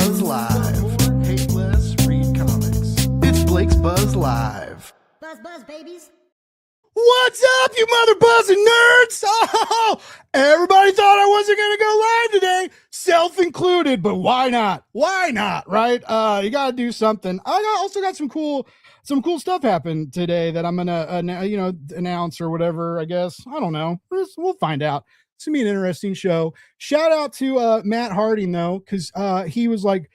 Buzz Live. Hate less, read comics. It's Blake's Buzz Live. Buzz, buzz, babies. What's up, you mother buzzing nerds? Oh, everybody thought I wasn't going to go live today, self included, but why not? Why not, right? You got to do something. Also got some cool stuff happen today that I'm going to, announce or whatever, I guess. I don't know. We'll find out. It's going to be an interesting show. Shout out to Matt Harding, though, because he was like,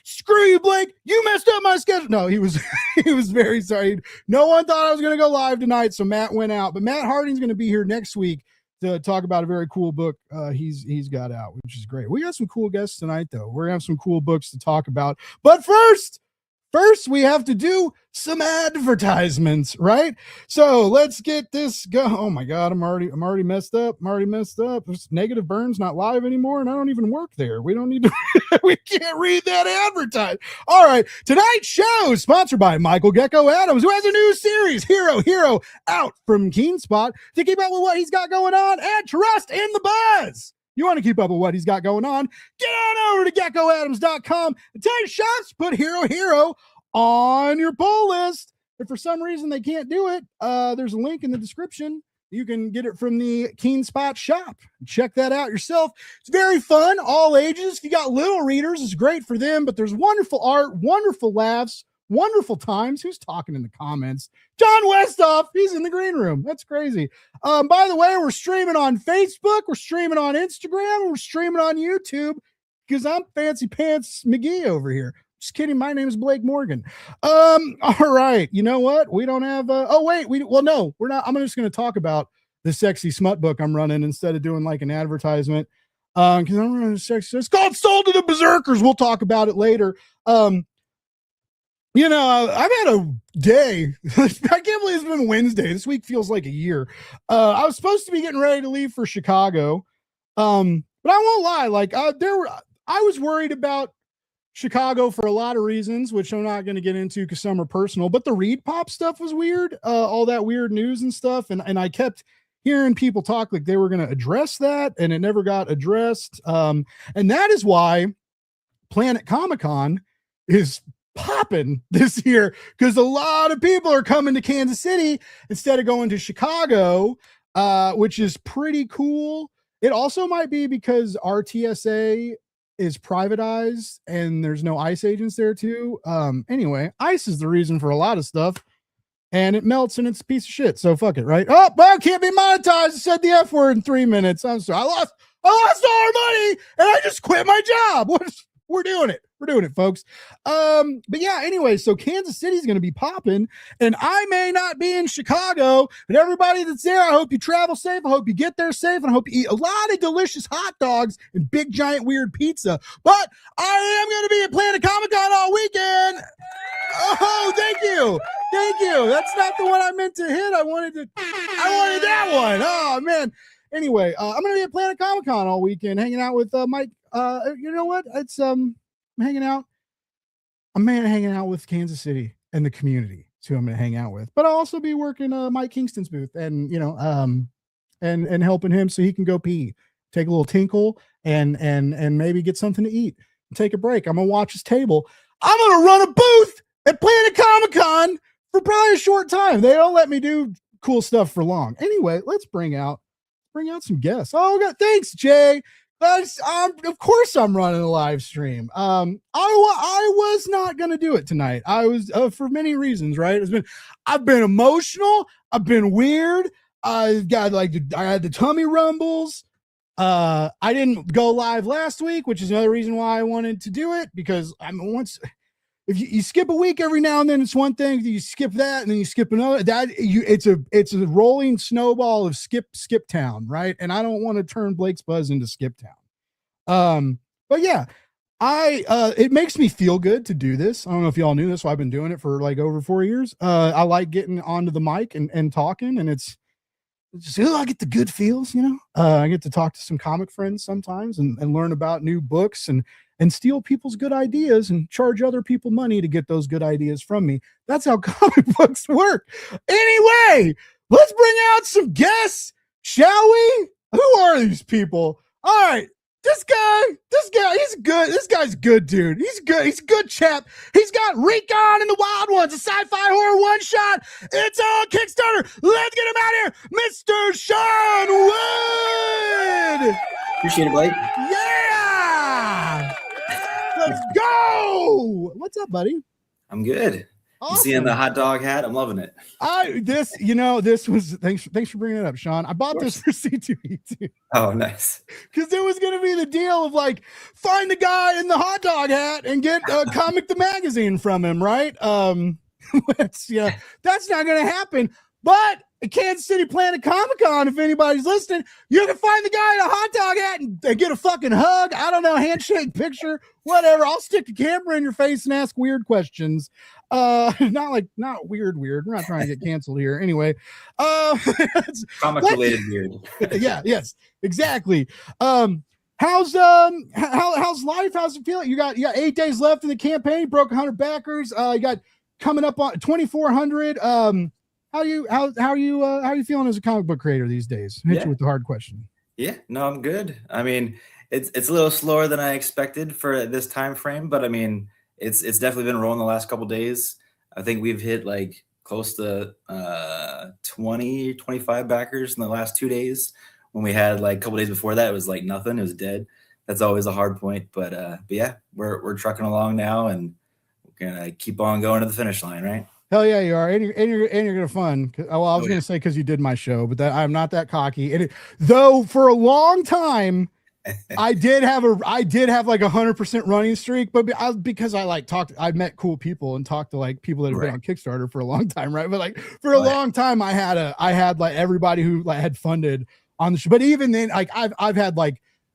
screw you, Blake. You messed up my schedule. No, he was he was very sorry. No one thought I was going to go live tonight, so Matt went out. But Matt Harding's going to be here next week to talk about a very cool book he's got out, which is great. We got some cool guests tonight, though. We're going to have some cool books to talk about. But first, we have to do some advertisements, right? So let's get this go. Oh my God, I'm already messed up. It's Negative Burns not live anymore, and I don't even work there. We don't need to. We can't read that advertise. All right, tonight's show is sponsored by Michael Gecko Adams, who has a new series, Hero, out from KeenSpot to keep up with what he's got going on and trust in the buzz. You want to keep up with what he's got going on? Get on over to geckoadams.com and tell your shops to put Hero on your pull list. If for some reason they can't do it, there's a link in the description. You can get it from the KeenSpot shop. Check that out yourself. It's very fun, all ages. If you got little readers, it's great for them, but there's wonderful art, wonderful laughs, wonderful times. Who's talking in the comments? John Westoff. He's in the green room. That's crazy. By the way, we're streaming on Facebook. We're streaming on Instagram. We're streaming on YouTube because I'm Fancy Pants McGee over here. Just kidding. My name is Blake Morgan. All right. You know what? We don't have no, we're not. I'm just going to talk about the sexy smut book I'm running instead of doing like an advertisement. Because I'm running a sexy. It's called Sold to the Berserkers. We'll talk about it later. I've had a day. I can't believe it's been Wednesday. This week feels like a year. I was supposed to be getting ready to leave for Chicago. But I won't lie. I was worried about Chicago for a lot of reasons, which I'm not going to get into because some are personal, but the Reed Pop stuff was weird. All that weird news and stuff. And I kept hearing people talk like they were going to address that, and it never got addressed. And that is why Planet Comic-Con is popping this year, because a lot of people are coming to Kansas City instead of going to Chicago, which is pretty cool. It also might be because RTSA is privatized and there's no ICE agents there too. Anyway, ICE is the reason for a lot of stuff, and it melts and it's a piece of shit. So fuck it, right? Oh, well, can't be monetized. I said the F word in 3 minutes. I'm sorry. I lost all our money and I just quit my job. We're doing it. We're doing it, folks. But yeah, anyway, so Kansas City is going to be popping, and I may not be in Chicago, but everybody that's there, I hope you travel safe. I hope you get there safe, and I hope you eat a lot of delicious hot dogs and big, giant, weird pizza. But I am going to be at Planet Comic-Con all weekend. Oh, thank you. Thank you. That's not the one I meant to hit. I wanted that one. Oh, man. Anyway, I'm going to be at Planet Comic-Con all weekend, hanging out with Mike. You know what? It's I'm hanging out with Kansas City and the community. That's who I'm going to hang out with. But I'll also be working Mike Kingston's booth, and and helping him so he can go pee, take a little tinkle, and maybe get something to eat and take a break. I'm gonna watch his table. I'm gonna run a booth at Planet Comic-Con for probably a short time. They don't let me do cool stuff for long. Anyway, let's bring out some guests. Oh God, thanks, Jay. Of course I'm running a live stream. I was not going to do it tonight. I was for many reasons, right? I've been emotional. I've been weird. I had the tummy rumbles. I didn't go live last week, which is another reason why I wanted to do it, because if you skip a week every now and then, it's one thing. You skip that and then you skip another. It's a rolling snowball of skip town, right? And I don't want to turn Blake's Buzz into Skip Town. But yeah, it makes me feel good to do this. I don't know if y'all knew this. So I've been doing it for like over 4 years. I like getting onto the mic and talking, and it's just, I get the good feels, I get to talk to some comic friends sometimes and learn about new books and steal people's good ideas and charge other people money to get those good ideas from me. That's how comic books work. Anyway, let's bring out some guests, shall we? Who are these people? All right. This guy, he's good. This guy's good, dude. He's good. He's a good chap. He's got Recon and the Wild Ones, a sci-fi horror one shot. It's on Kickstarter. Let's get him out of here, Mr. Sean Wood. Appreciate it, Blake. Yeah. Let's go. What's up, buddy? I'm good. Awesome. I'm seeing the hot dog hat. I'm loving it. This was thanks for bringing it up, Sean. I bought this for C2E2. Oh, nice. Because it was going to be the deal of like find the guy in the hot dog hat and get Comic the Magazine from him, right? That's not going to happen. But at Kansas City Planet Comic-Con, if anybody's listening, you can find the guy in a hot dog hat and get a fucking hug. I don't know, handshake, picture, whatever. I'll stick the camera in your face and ask weird questions. Not weird. We're not trying to get canceled here. Anyway, comic related weird. Yeah, yes, exactly. How's life? How's it feeling? You got 8 days left in the campaign. You broke 100 backers. You got coming up on 2,400. How are you feeling as a comic book creator these days? Hit you with the hard question. Yeah, no, I'm good. I mean, it's a little slower than I expected for this time frame, but I mean, it's definitely been rolling the last couple of days. I think we've hit like close to 20, 25 backers in the last 2 days. When we had like a couple days before that, it was like nothing. It was dead. That's always a hard point, but yeah, we're trucking along now, and we're gonna keep on going to the finish line, right? Hell yeah, you are, and you're gonna fun. Well, I was gonna say because you did my show, but I'm not that cocky. Though for a long time, I did have like 100% running streak, but because I met cool people and talked to like people that have been on Kickstarter for a long time, right? But like for a long time, I had like everybody who like had funded on the show. But even then, like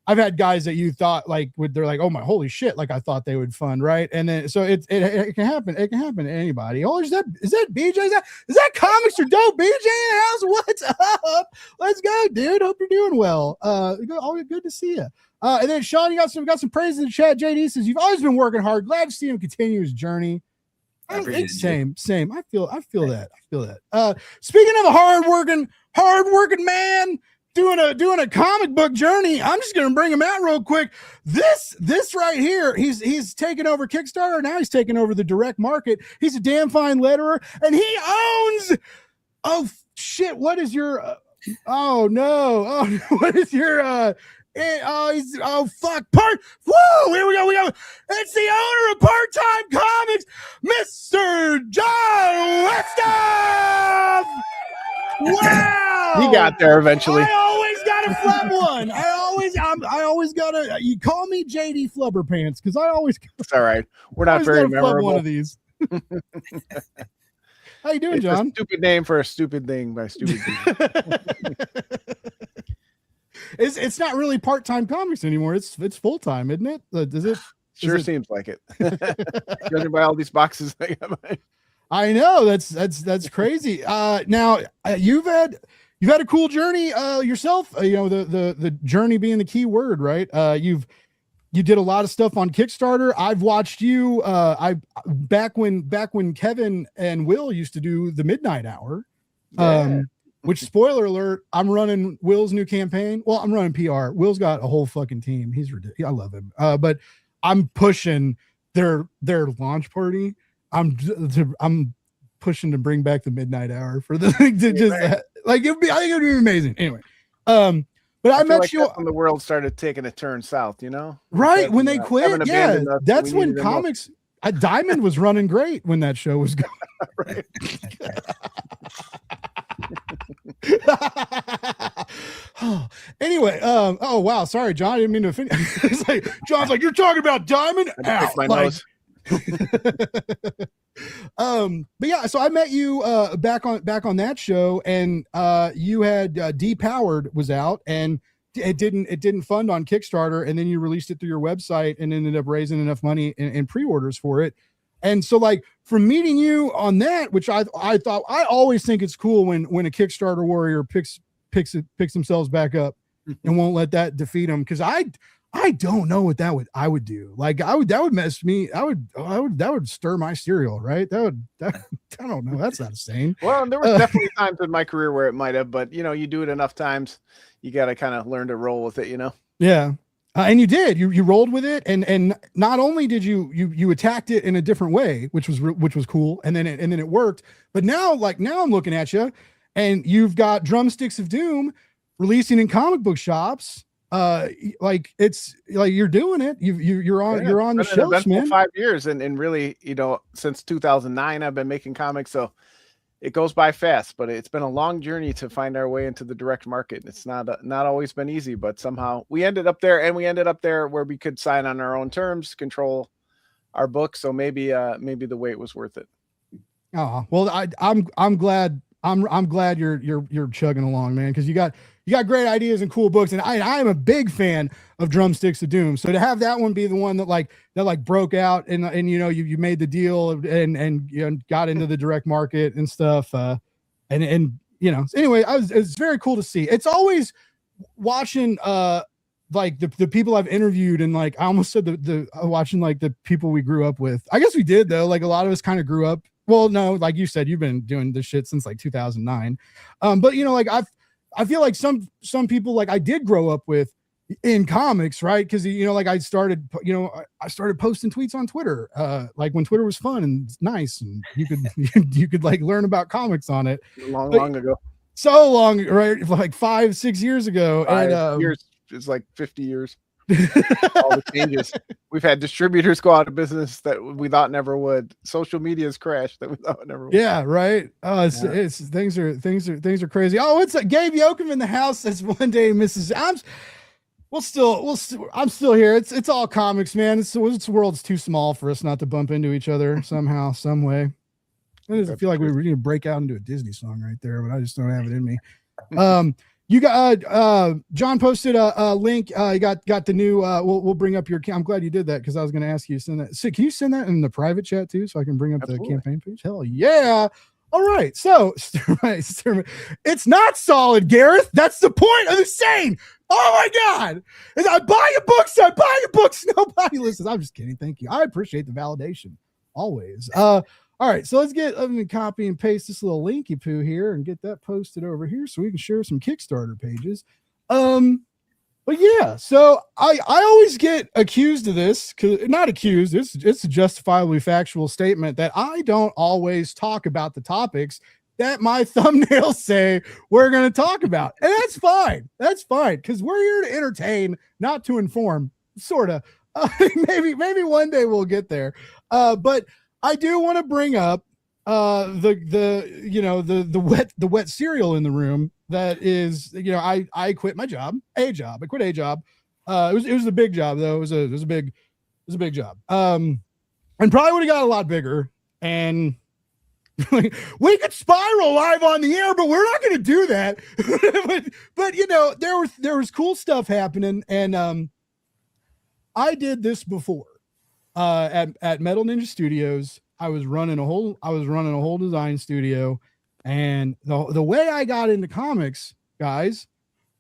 I've had guys that you thought like they're like, oh my holy shit, like I thought they would fund, right? And then so it can happen. It can happen to anybody. Oh, is that BJ? Is that Comics Are Dope? BJ in the house? What's up? Let's go, dude. Hope you're doing well. Always good to see you. And then Sean, you got some praise in the chat. JD says you've always been working hard. Glad to see him continue his journey. Same. I feel that. Speaking of a hardworking man doing a comic book journey, I'm just gonna bring him out real quick. This right here, he's taken over Kickstarter. Now he's taken over the direct market. He's a damn fine letterer, and he owns. Oh shit! What is your? Oh no! Oh, what is your? Fuck! Whoa! Here we go! It's the owner of Part-Time Comics, Mr. John Westhoff. Wow! He got there eventually. I always gotta flub one. I always gotta. You call me JD Flubber Pants because I always. It's all right. We're not very memorable. One of these. How you doing, John? A stupid name for a stupid thing by stupid people. It's not really part-time comics anymore. It's full-time, isn't it? Does it? Sure seems like it. Judging by all these boxes. I know that's crazy. Now you've had a cool journey yourself. The journey being the key word, right? You did a lot of stuff on Kickstarter. I've watched you. Back when Kevin and Will used to do the Midnight Hour. Yeah. Which, spoiler alert, I'm running Will's new campaign. Well, I'm running PR. Will's got a whole fucking team. He's ridiculous. I love him. But I'm pushing their launch party. I'm pushing to bring back the Midnight Hour for the thing to just I think it'd be amazing. Anyway, but I met you when the world started taking a turn south. Right when they quit. Yeah, that's when comics. Diamond was running great when that show was going. Right. Anyway, oh wow, sorry, John. I didn't mean to offend. It's like John's like, you're talking about Diamond. My nose. But yeah, so I met you back on that show, and you had Depowered was out, and it didn't fund on Kickstarter, and then you released it through your website and ended up raising enough money in pre-orders for it. And so like from meeting you on that, which I thought, I always think it's cool when a Kickstarter warrior picks themselves back up and won't let that defeat them. Cause I don't know what I would do. Like that would mess me. That would stir my cereal. Right. I don't know. That's not sane. Well, there were definitely times in my career where it might've, but you do it enough times, you got to kind of learn to roll with it, Yeah. And you did. You rolled with it, and not only did you attacked it in a different way, which was cool, and then it worked. But now I'm looking at you, and you've got Drumsticks of Doom releasing in comic book shops. Like it's like you're doing it. You're on the shelves, man. 5 years, and really, since 2009, I've been making comics, so it goes by fast, but it's been a long journey to find our way into the direct market. It's not always been easy, but somehow we ended up there, and we ended up there where we could sign on our own terms, control our book. So maybe the wait was worth it. Oh, well, I'm glad. I'm glad you're chugging along, man, because you got great ideas and cool books, and I am a big fan of Drumsticks of Doom. So to have that one be the one that broke out, and you made the deal and got into the direct market and stuff, anyway, it's very cool to see. It's always watching like the people I've interviewed, and like I almost said the watching like the people we grew up with. I guess we did, though. Like a lot of us kind of grew up. Well, no, like you said, you've been doing this shit since like 2009. But like I feel like some people like I did grow up with in comics, right? Because like I started posting tweets on Twitter, like when Twitter was fun and nice, and you could like learn about comics on it. Long ago. So long, right? Like 5-6 years ago. 5 years is like 50 years. All the changes. We've had distributors go out of business that we thought never would. Social media's crashed that we thought never would. Yeah, right. It's things are crazy. Oh, it's Gabe Yoakum in the house. That's one day, Mrs. I'm still here. It's all comics, man. It's the world's too small for us not to bump into each other somehow, some way. I just feel like we need to break out into a Disney song right there, but I just don't have it in me. You got John posted a link. You got the new we'll bring up your I'm glad you did that, because I was going to ask you to send that. So can you send that in the private chat too, so I can bring up the campaign page? Hell yeah. All right. So it's not solid, Gareth. That's the point of the sane. Oh my God. I buy your books. Nobody listens. I'm just kidding. Thank you. I appreciate the validation always. All right, so let me copy and paste this little linky poo here and get that posted over here so we can share some Kickstarter pages. But yeah, so I always get accused of this, not accused, it's a justifiably factual statement that I don't always talk about the topics that my thumbnails say we're going to talk about. And that's fine. That's fine, because we're here to entertain, not to inform, sort of. Maybe one day we'll get there. But I do want to bring up the wet cereal in the room. That is, I quit my job. I quit a job. It was a big job though. It was a big job. And probably would have got a lot bigger. And we could spiral live on the air, but we're not going to do that. but there was cool stuff happening, and I did this before. At Metal Ninja Studios, I was running a whole design studio, and the way I got into comics, guys,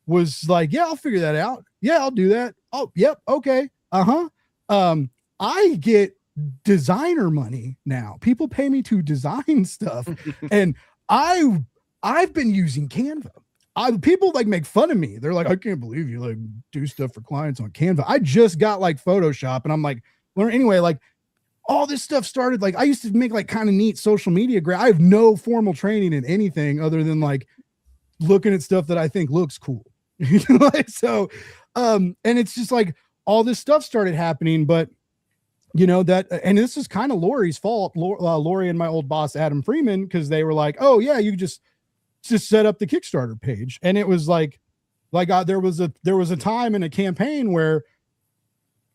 was like, yeah, I'll figure that out. Yeah, I'll do that. Oh, yep, okay, I get designer money now. People pay me to design stuff, and I've been using Canva. People like make fun of me. They're like, I can't believe you like do stuff for clients on Canva. I just got like Photoshop, and I'm like, well, anyway, like all this stuff started, like I used to make like kind of neat social media. I have no formal training in anything other than like looking at stuff that I think looks cool. So, and it's just like all this stuff started happening, but and this is kind of Lori's fault. Lori and my old boss, Adam Freeman, because they were like, oh yeah, you just set up the Kickstarter page. And it was like there was a time in a campaign where,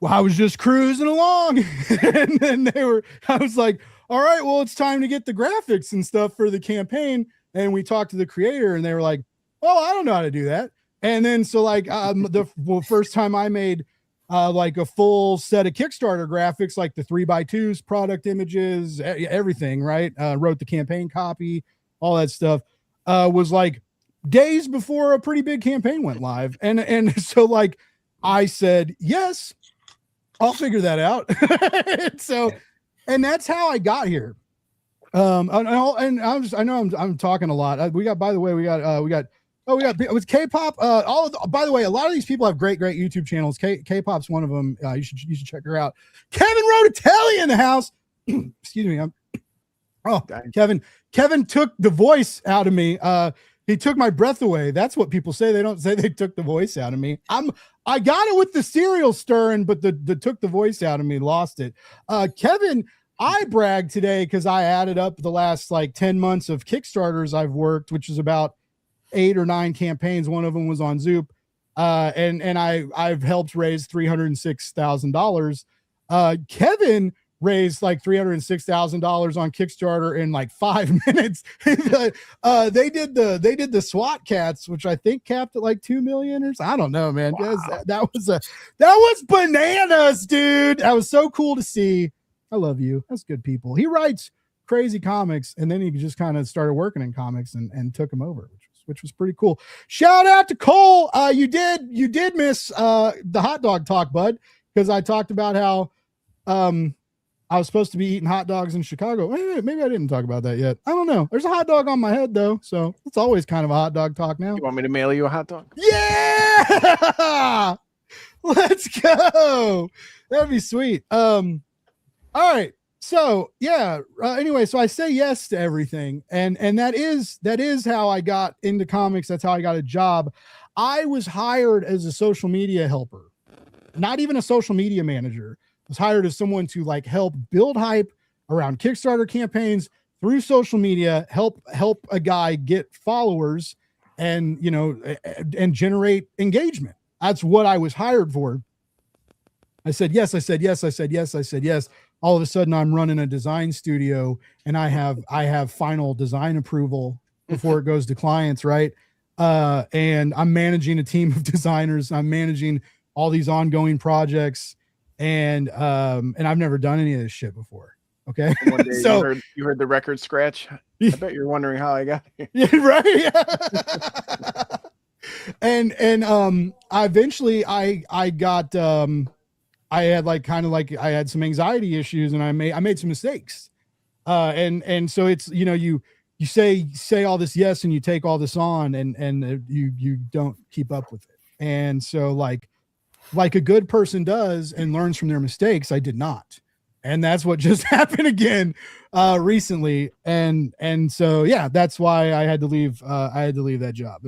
well, I was just cruising along, and then I was like, all right, well, it's time to get the graphics and stuff for the campaign. And we talked to the creator, and they were like, oh, I don't know how to do that. And then, so like, the first time I made like a full set of Kickstarter graphics, like the 3x2s, product images, everything, right? Wrote the campaign copy, all that stuff, was like days before a pretty big campaign went live. And so like, I said, yes, I'll figure that out. And that's how I got here. And I know I'm talking a lot. We got Oh, yeah, it was K-pop. By the way, a lot of these people have great YouTube channels. K-pop's one of them. You should check her out. Kevin Rodatelli in the house. Excuse me. Kevin took the voice out of me. He took my breath away. That's what people say. They don't say they took the voice out of me. I got it with the cereal stirring, but the took the voice out of me, lost it. Kevin, I bragged today because I added up the last like 10 months of Kickstarters I've worked, which is about 8 or 9 campaigns. One of them was on Zoop. And I've helped raise $306,000. Kevin raised like $306,000 on Kickstarter in like 5 minutes. They did the SWAT cats, which I think capped at like 2 million or I don't know, man. Wow. That was bananas, dude. That was so cool to see. I love you. That's good people. He writes crazy comics, and then he just kind of started working in comics and took them over, which was pretty cool. Shout out to Cole. You did miss the hot dog talk, bud, because I talked about how I was supposed to be eating hot dogs in Chicago. Maybe I didn't talk about that yet. I don't know. There's a hot dog on my head though, so it's always kind of a hot dog talk now. You want me to mail you a hot dog? Yeah, let's go. That'd be sweet. All right. So yeah. Anyway, so I say yes to everything, and that is how I got into comics. That's how I got a job. I was hired as a social media helper, not even a social media manager. Was hired as someone to like help build hype around Kickstarter campaigns through social media, help a guy get followers and, and generate engagement. That's what I was hired for. I said yes. All of a sudden I'm running a design studio and I have final design approval before it goes to clients. Right. And I'm managing a team of designers. I'm managing all these ongoing projects. And I've never done any of this shit before. Okay. One day so you heard the record scratch. I bet you're wondering how I got here. Yeah, right. and eventually I got I had some anxiety issues and I made some mistakes. And so it's, you say all this yes and you take all this on and you don't keep up with it. And so like a good person does and learns from their mistakes, I did not. And that's what just happened again recently. And so, yeah, that's why I had to leave. I had to leave that job.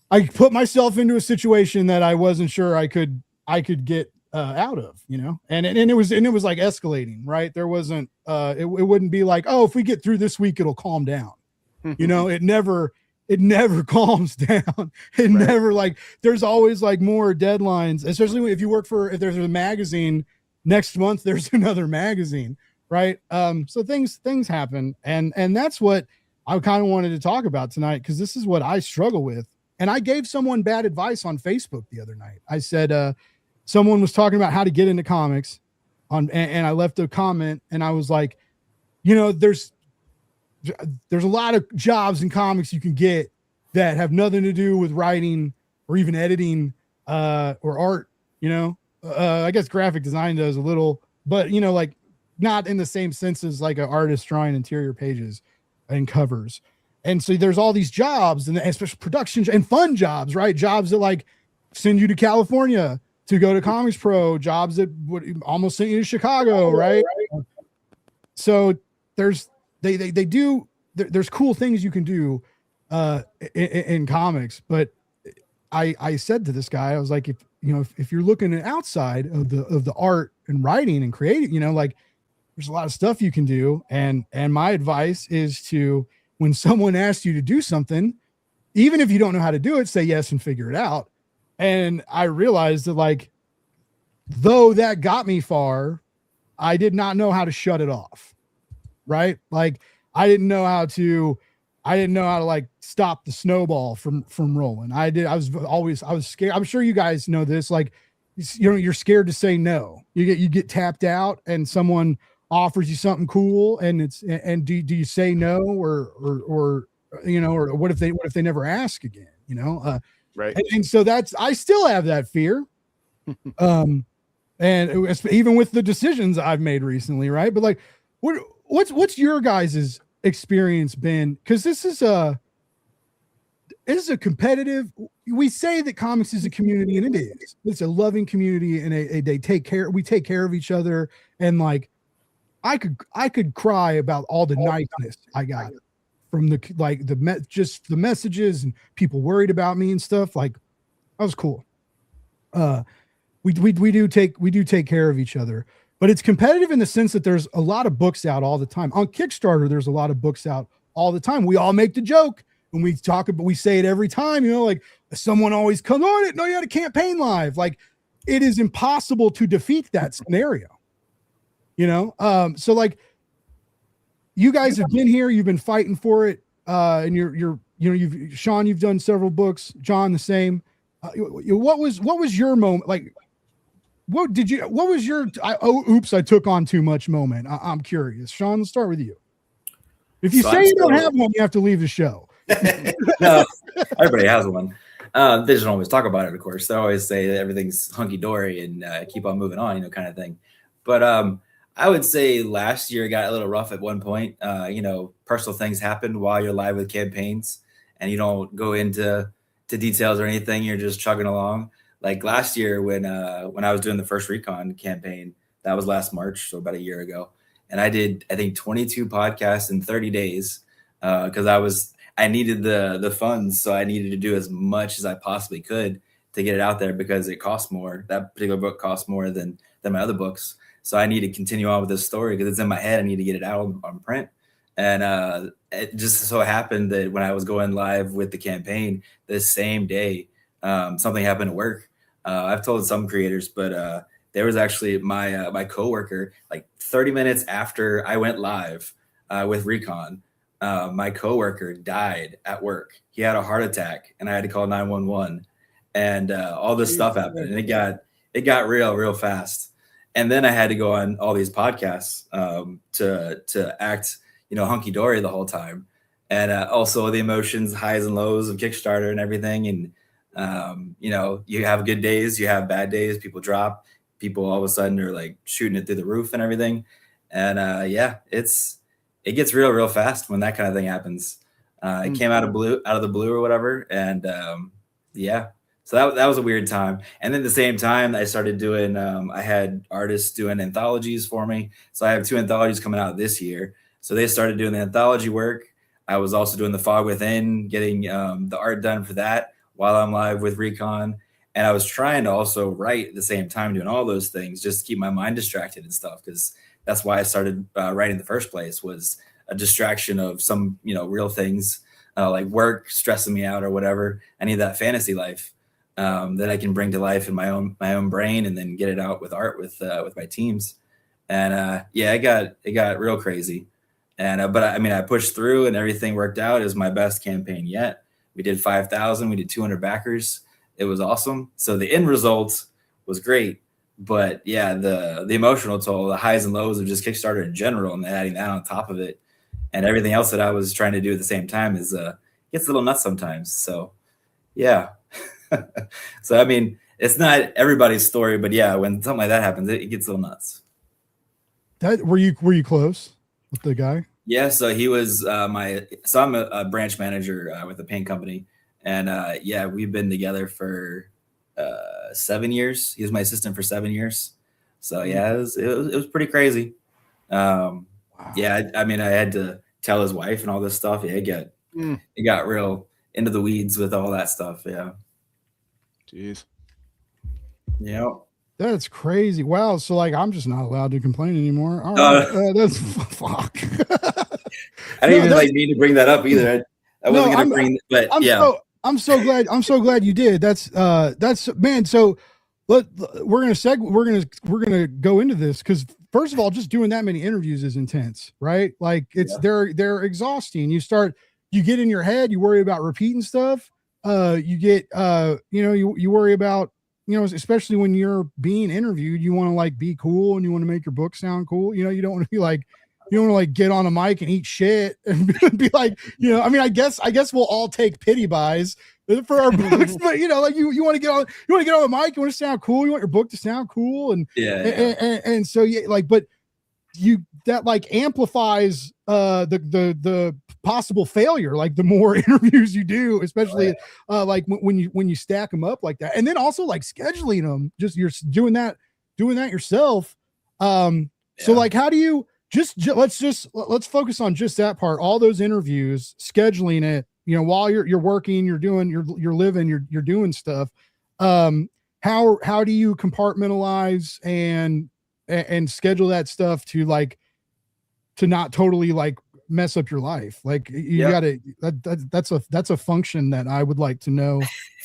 I put myself into a situation that I wasn't sure I could get out of, and it was like escalating, right? There wasn't, it wouldn't be like, oh, if we get through this week, it'll calm down. It never calms down. It never there's always like more deadlines, especially if you work if there's a magazine next month, there's another magazine. Right. So things happen. And that's what I kind of wanted to talk about tonight, because this is what I struggle with. And I gave someone bad advice on Facebook the other night. I said, someone was talking about how to get into comics and I left a comment and I was like, there's a lot of jobs in comics you can get that have nothing to do with writing or even editing or art. I guess graphic design does a little, but not in the same sense as like an artist drawing interior pages and covers. And so there's all these jobs and especially production and fun jobs, right? Jobs that like send you to California to go to Comics Pro, jobs that would almost send you to Chicago, right? So there's cool things you can do in comics, but I said to this guy, I was like, if you're looking outside of the art and writing and creating, there's a lot of stuff you can do. And my advice is to, when someone asks you to do something, even if you don't know how to do it, say yes and figure it out. And I realized that though that got me far, I did not know how to shut it off. Right. I didn't know how to stop the snowball from rolling. I was scared. I'm sure you guys know this. You're scared to say no. You get tapped out and someone offers you something cool and do you say no or what if they never ask again, right. And so I still have that fear. And even with the decisions I've made recently. Right. But what's your guys's experience been? Cause this is is a competitive. We say that comics is a community, and it is. It's a loving community, and they take care. We take care of each other, and like I could cry about all the niceness I got from just the messages and people worried about me and stuff. Like that was cool. We do take care of each other, but it's competitive in the sense that there's a lot of books out all the time. On Kickstarter, there's a lot of books out all the time. We all make the joke when we talk about, we say it every time, you know, like someone always comes on it. No, you had a campaign live. Like it is impossible to defeat that scenario, you know? So like you guys have been here, you've been fighting for it. And Sean, you've done several books, John, the same. What was your moment? Like, what was your, I took on too much moment. I'm curious. Sean, let's start with you. If you say you don't have one, you have to leave the show. No, everybody has one. They just don't always talk about it, of course. They always say that everything's hunky-dory and keep on moving on, you know, kind of thing. But I would say last year got a little rough at one point. You know, personal things happen while you're live with campaigns and you don't go into details or anything. You're just chugging along. Like last year when I was doing the first Recon campaign, that was last March, so about a year ago. And I did, I think, 22 podcasts in 30 days because I needed the funds. So I needed to do as much as I possibly could to get it out there because it costs more. That particular book costs more than my other books. So I need to continue on with this story because it's in my head. I need to get it out on print. And it just so happened that when I was going live with the campaign this same day, something happened at work. I've told some creators, but there was actually my coworker, like 30 minutes after I went live with Recon, my coworker died at work. He had a heart attack, and I had to call 911, and all this stuff happened, and it got real fast. And then I had to go on all these podcasts to act, you know, hunky dory the whole time, and also the emotions, highs and lows of Kickstarter and everything, and you know, you have good days, you have bad days, people drop, people all of a sudden are like shooting it through the roof and everything. And yeah, it gets real fast when that kind of thing happens. It came out of the blue or whatever. And yeah, so that was a weird time. And then at the same time I started doing, I had artists doing anthologies for me. So I have 2 anthologies coming out this year. So they started doing the anthology work. I was also doing the Fog Within, getting the art done for that while I'm live with Recon. And I was trying to also write at the same time, doing all those things, just to keep my mind distracted and stuff. Because that's why I started writing in the first place, was a distraction of some, you know, real things like work stressing me out or whatever. I need that fantasy life that I can bring to life in my own brain and then get it out with art with my teams. And yeah, it got real crazy. And but I mean, I pushed through and everything worked out. It was my best campaign yet. We did 5,000. We did 200 backers. It was awesome. So the end result was great. But yeah, the emotional toll, the highs and lows of just Kickstarter in general, and adding that on top of it, and everything else that I was trying to do at the same time is gets a little nuts sometimes. So yeah. So I mean, it's not everybody's story, but yeah, when something like that happens, it gets a little nuts. That were you close with the guy? Yeah, so he was I'm a branch manager with a paint company, and yeah, we've been together for 7 years. He was my assistant for 7 years. So yeah, it was pretty crazy. Wow. Yeah, I mean, I had to tell his wife and all this stuff. Yeah, it got real into the weeds with all that stuff. Yeah. Jeez. Yeah. That's crazy. Wow. So like, I'm just not allowed to complain anymore. All right. That's fuck. I didn't even like mean to bring that up either. I wasn't going to bring, but yeah. I'm so glad you did. That's man. So we're going to go into this. Cause first of all, just doing that many interviews is intense, right? Like they're exhausting. You get in your head, you worry about repeating stuff. You get, you worry about, especially when you're being interviewed, you want to like be cool and you want to make your book sound cool. You don't want to be like, you don't want to like get on a mic and eat shit and be like, I mean, I guess we'll all take pity buys for our books, but like you want to get on the mic, you want to sound cool, you want your book to sound cool. And so yeah, like, but that like amplifies the possible failure, like the more interviews you do, especially like when you stack them up like that. And then also like scheduling them, just you're doing that yourself. So like, how do you let's focus on just that part, all those interviews, scheduling it, you know, while you're working, you're living, you're doing stuff. How do you compartmentalize and schedule that stuff to not totally like mess up your life? Like you gotta, that's a function that I would like to know.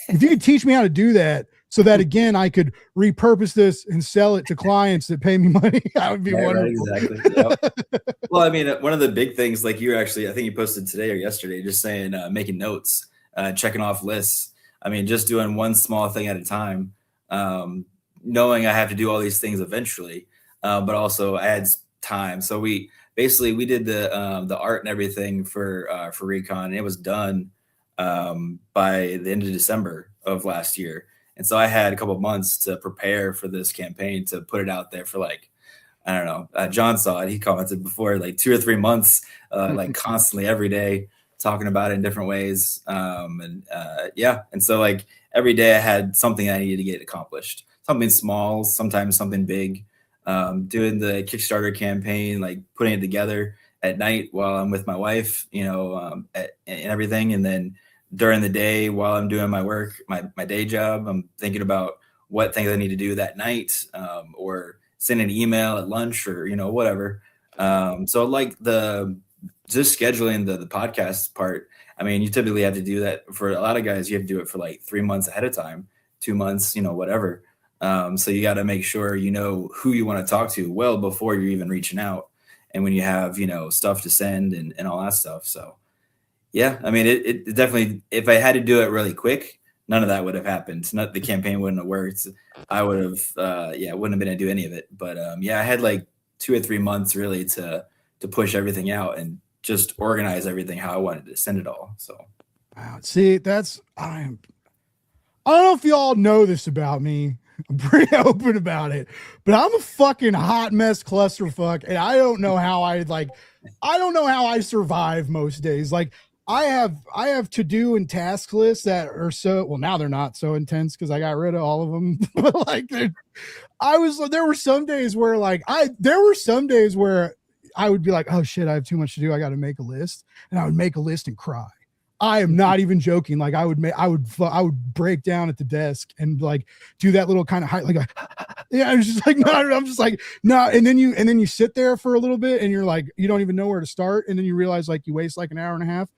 If you could teach me how to do that, so that again, I could repurpose this and sell it to clients that pay me money, that would be wonderful. Right, exactly. Yep. Well, I mean, one of the big things, like I think you posted today or yesterday, just saying, making notes, checking off lists. I mean, just doing one small thing at a time, knowing I have to do all these things eventually, but also adds time. So we did the art and everything for Recon, and it was done by the end of December of last year. And so I had a couple of months to prepare for this campaign, to put it out there for like, I don't know, John saw it. He commented before, like 2 or 3 months, like constantly every day talking about it in different ways. And so like every day I had something I needed to get accomplished, something small, sometimes something big, doing the Kickstarter campaign, like putting it together at night while I'm with my wife, you know, and everything. And then during the day while I'm doing my work, my day job, I'm thinking about what things I need to do that night, or send an email at lunch, or, you know, whatever. So like just scheduling the podcast part, I mean, you typically have to do that for a lot of guys. You have to do it for like 3 months ahead of time, 2 months, you know, whatever. So you got to make sure you know who you want to talk to well before you're even reaching out. And when you have, you know, stuff to send and all that stuff. So yeah, I mean, it definitely, if I had to do it really quick, none of that would have happened. The campaign wouldn't have worked. I would have, wouldn't have been able to do any of it. But I had like 2 or 3 months really to push everything out and just organize everything how I wanted to send it all. So, wow. See, I don't know if y'all know this about me. I'm pretty open about it, but I'm a fucking hot mess clusterfuck, and I don't know how I survive most days. Like I have to do and task lists that are now they're not so intense because I got rid of all of them. But like there were some days where I would be like, oh shit, I have too much to do. I got to make a list, and I would make a list and cry. I am not even joking. Like I would break down at the desk and like do that little kind of height, like, yeah, I was just like, no, I'm just like, no. And then you sit there for a little bit and you're like, you don't even know where to start. And then you realize like you waste like an hour and a half.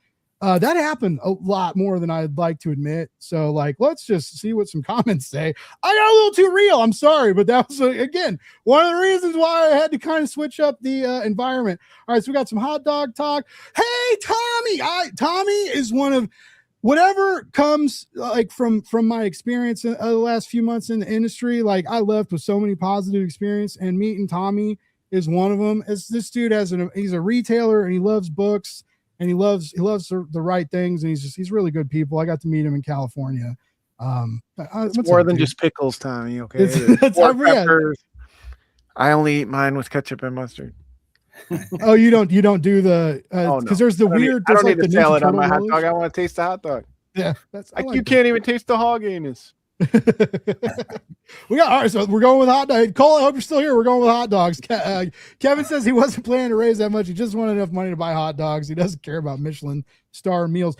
That happened a lot more than I'd like to admit. So like, let's just see what some comments say. I got a little too real. I'm sorry, but that was again, one of the reasons why I had to kind of switch up the environment. All right. So we got some hot dog talk. Hey, Tommy, Tommy is one of whatever comes like from my experience in the last few months in the industry. Like I left with so many positive experience, and meeting Tommy is one of them. This dude he's a retailer and he loves books. And he loves the right things, and he's really good people. I got to meet him in California. It's more than just pickles, Tommy. Okay, I only eat mine with ketchup and mustard. Oh, you don't do the because there's the weird. I don't need the salad on my hot dog. I want to taste the hot dog. Yeah, you can't even taste the hog anus. All right, so we're going with hot dog. Cole, I hope you're still here. We're going with hot dogs. Kevin says he wasn't planning to raise that much. He just wanted enough money to buy hot dogs. He doesn't care about Michelin star meals.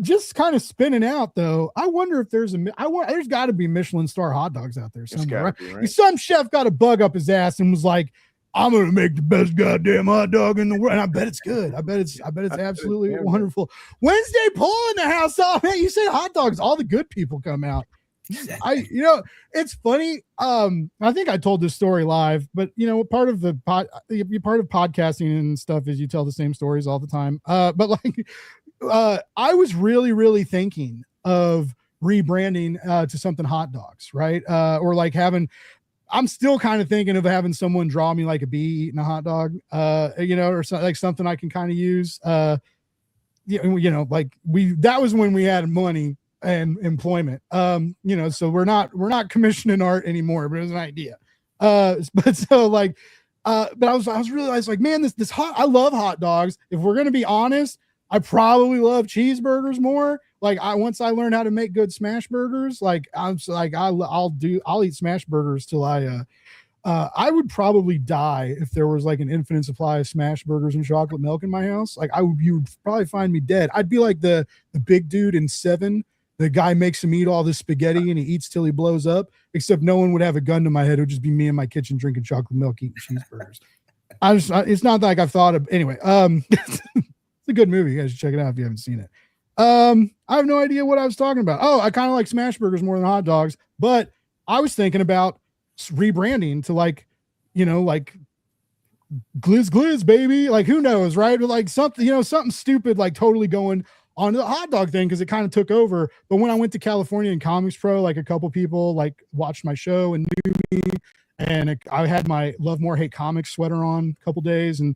Just kind of spinning out though. I wonder if there's got to be Michelin star hot dogs out there somewhere. Right? Some chef got a bug up his ass and was like, I'm gonna make the best goddamn hot dog in the world, and I bet it's good. I bet it's absolutely wonderful. Wednesday pull in the house. Oh man, you say hot dogs, all the good people come out. It's funny. I think I told this story live, but part of podcasting and stuff is you tell the same stories all the time. But like, I was really, really thinking of rebranding to something hot dogs, right? Or like I'm still kind of thinking of having someone draw me like a bee eating a hot dog, or like something I can kind of use. That was when we had money and employment. So we're not commissioning art anymore, but it was an idea. But so like But I was like, man, I love hot dogs. If we're gonna be honest, I probably love cheeseburgers more. Like once I learn how to make good smash burgers, like I'll eat smash burgers till I would probably die if there was like an infinite supply of smash burgers and chocolate milk in my house. Like you would probably find me dead. I'd be like the big dude in Seven. The guy makes him eat all this spaghetti and he eats till he blows up, except no one would have a gun to my head. It would just be me in my kitchen drinking chocolate milk, eating cheeseburgers. It's not like I've thought of anyway. It's a good movie. You guys should check it out if you haven't seen it. I have no idea what I was talking about. Oh, I kind of like smash burgers more than hot dogs, but I was thinking about rebranding to like glizz baby, like who knows, right? But like something stupid, like totally going on the hot dog thing, because it kind of took over. But when I went to California and Comics Pro, like a couple people like watched my show and knew me, and I had my Love More Hate Comics sweater on a couple days, and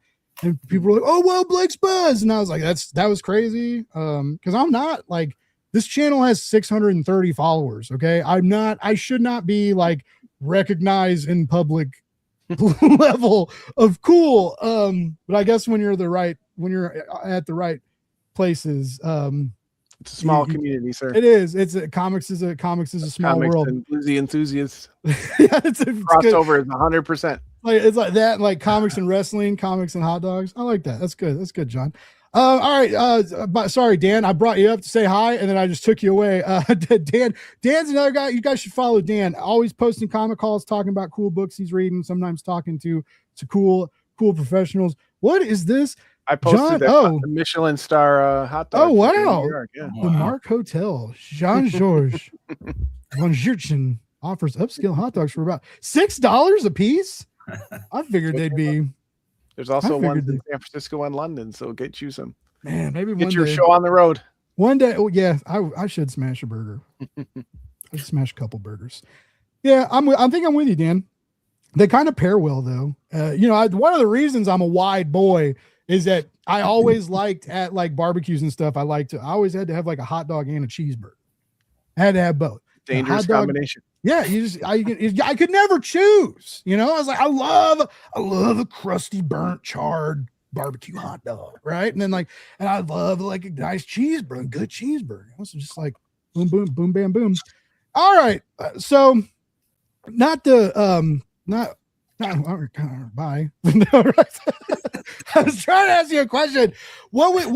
people were like, oh well, Blake's Buzz, and I was like, that was crazy, because I'm not like, this channel has 630 followers. Okay, I should not be like recognized in public level of cool. But I guess when you're at the right places, it's a small community, sir. It is. Comics is a small world. And bluesy enthusiasts. Yeah, it's crossover is 100%. Like it's like that, like comics and wrestling, comics and hot dogs. I like that. That's good, John. All right. But sorry, Dan, I brought you up to say hi, and then I just took you away. Dan's another guy. You guys should follow Dan. Always posting comic calls, talking about cool books he's reading. Sometimes talking to cool professionals. What is this? I posted the Michelin star hot dog. Oh wow! Yeah. The Mark Hotel, Jean Georges von Giertzen offers upscale hot dogs for about $6 a piece. I figured they'd be. There's also one in San Francisco and London, so get you some. Man, maybe get your show on the road. One day, oh yeah, I should smash a burger. I should smash a couple burgers. Yeah, I think I'm with you, Dan. They kind of pair well, though. One of the reasons I'm a wide boy is that I always liked at like barbecues and stuff. I always had to have like a hot dog and a cheeseburger. I had to have both. Dangerous combination. Yeah, I could never choose. I was like, I love a crusty, burnt, charred barbecue hot dog, right? And then and I love like a nice cheeseburger, good cheeseburger. It was just like boom, boom, boom, bam, boom. All right, so bye. I was trying to ask you a question. What's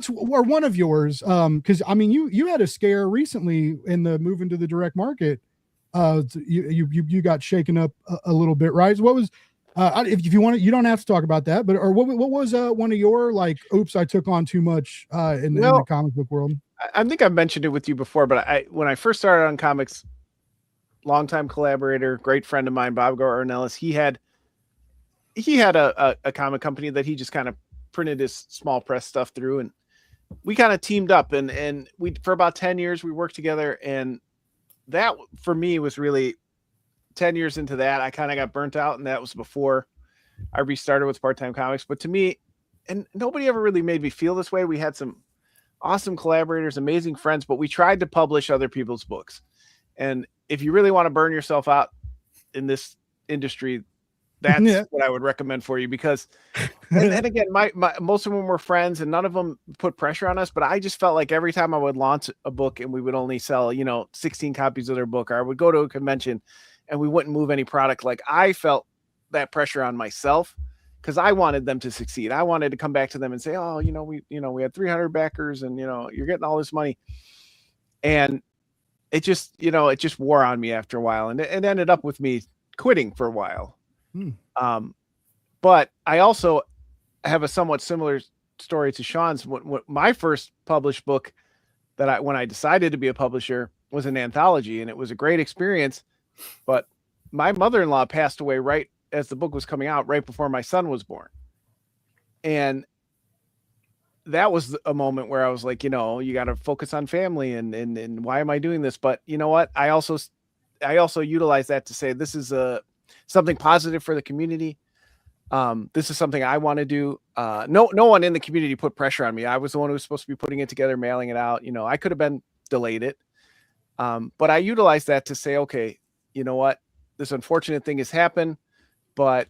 one of yours? Because I mean, you had a scare recently in the move into the direct market. You got shaken up a little bit, right? So what was if you want to, you don't have to talk about that, but what was one of your like, oops, I took on too much in the comic book world? I think I've mentioned it with you before, but when I first started on comics, longtime collaborator, great friend of mine, Bob Ornelas, he had a comic company that he just kind of printed his small press stuff through, and we kind of teamed up, and we, for about 10 years we worked together, and that for me was really 10 years into that. I kind of got burnt out, and that was before I restarted with Part-Time Comics. But to me, and nobody ever really made me feel this way. We had some awesome collaborators, amazing friends, but we tried to publish other people's books. And if you really want to burn yourself out in this industry, that's what I would recommend for you, because, and again, my most of them were friends and none of them put pressure on us, but I just felt like every time I would launch a book and we would only sell, 16 copies of their book, or I would go to a convention and we wouldn't move any product. Like, I felt that pressure on myself because I wanted them to succeed. I wanted to come back to them and say, oh, we had 300 backers and, you're getting all this money. And it just, it just wore on me after a while, and it ended up with me quitting for a while. But I also have a somewhat similar story to Sean's. What my first published book when I decided to be a publisher was an anthology, and it was a great experience. But my mother-in-law passed away right as the book was coming out, right before my son was born. And that was a moment where I was like, you got to focus on family and why am I doing this? But you know what? I also utilize that to say, this is something positive for the community. This is something I want to do. No one in the community put pressure on me. I was the one who was supposed to be putting it together, mailing it out. I could have been delayed it. But I utilized that to say, okay, you know what? This unfortunate thing has happened, but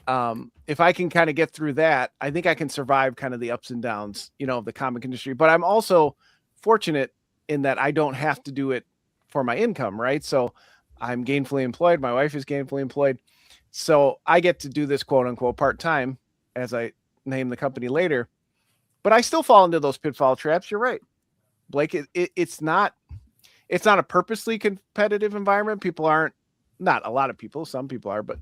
if I can kind of get through that, I think I can survive kind of the ups and downs, of the comic industry. But I'm also fortunate in that I don't have to do it for my income, right? So I'm gainfully employed. My wife is gainfully employed. So I get to do this quote unquote part-time, as I name the company later. But I still fall into those pitfall traps. You're right, Blake. It's not a purposely competitive environment. People aren't, not a lot of people, some people are, but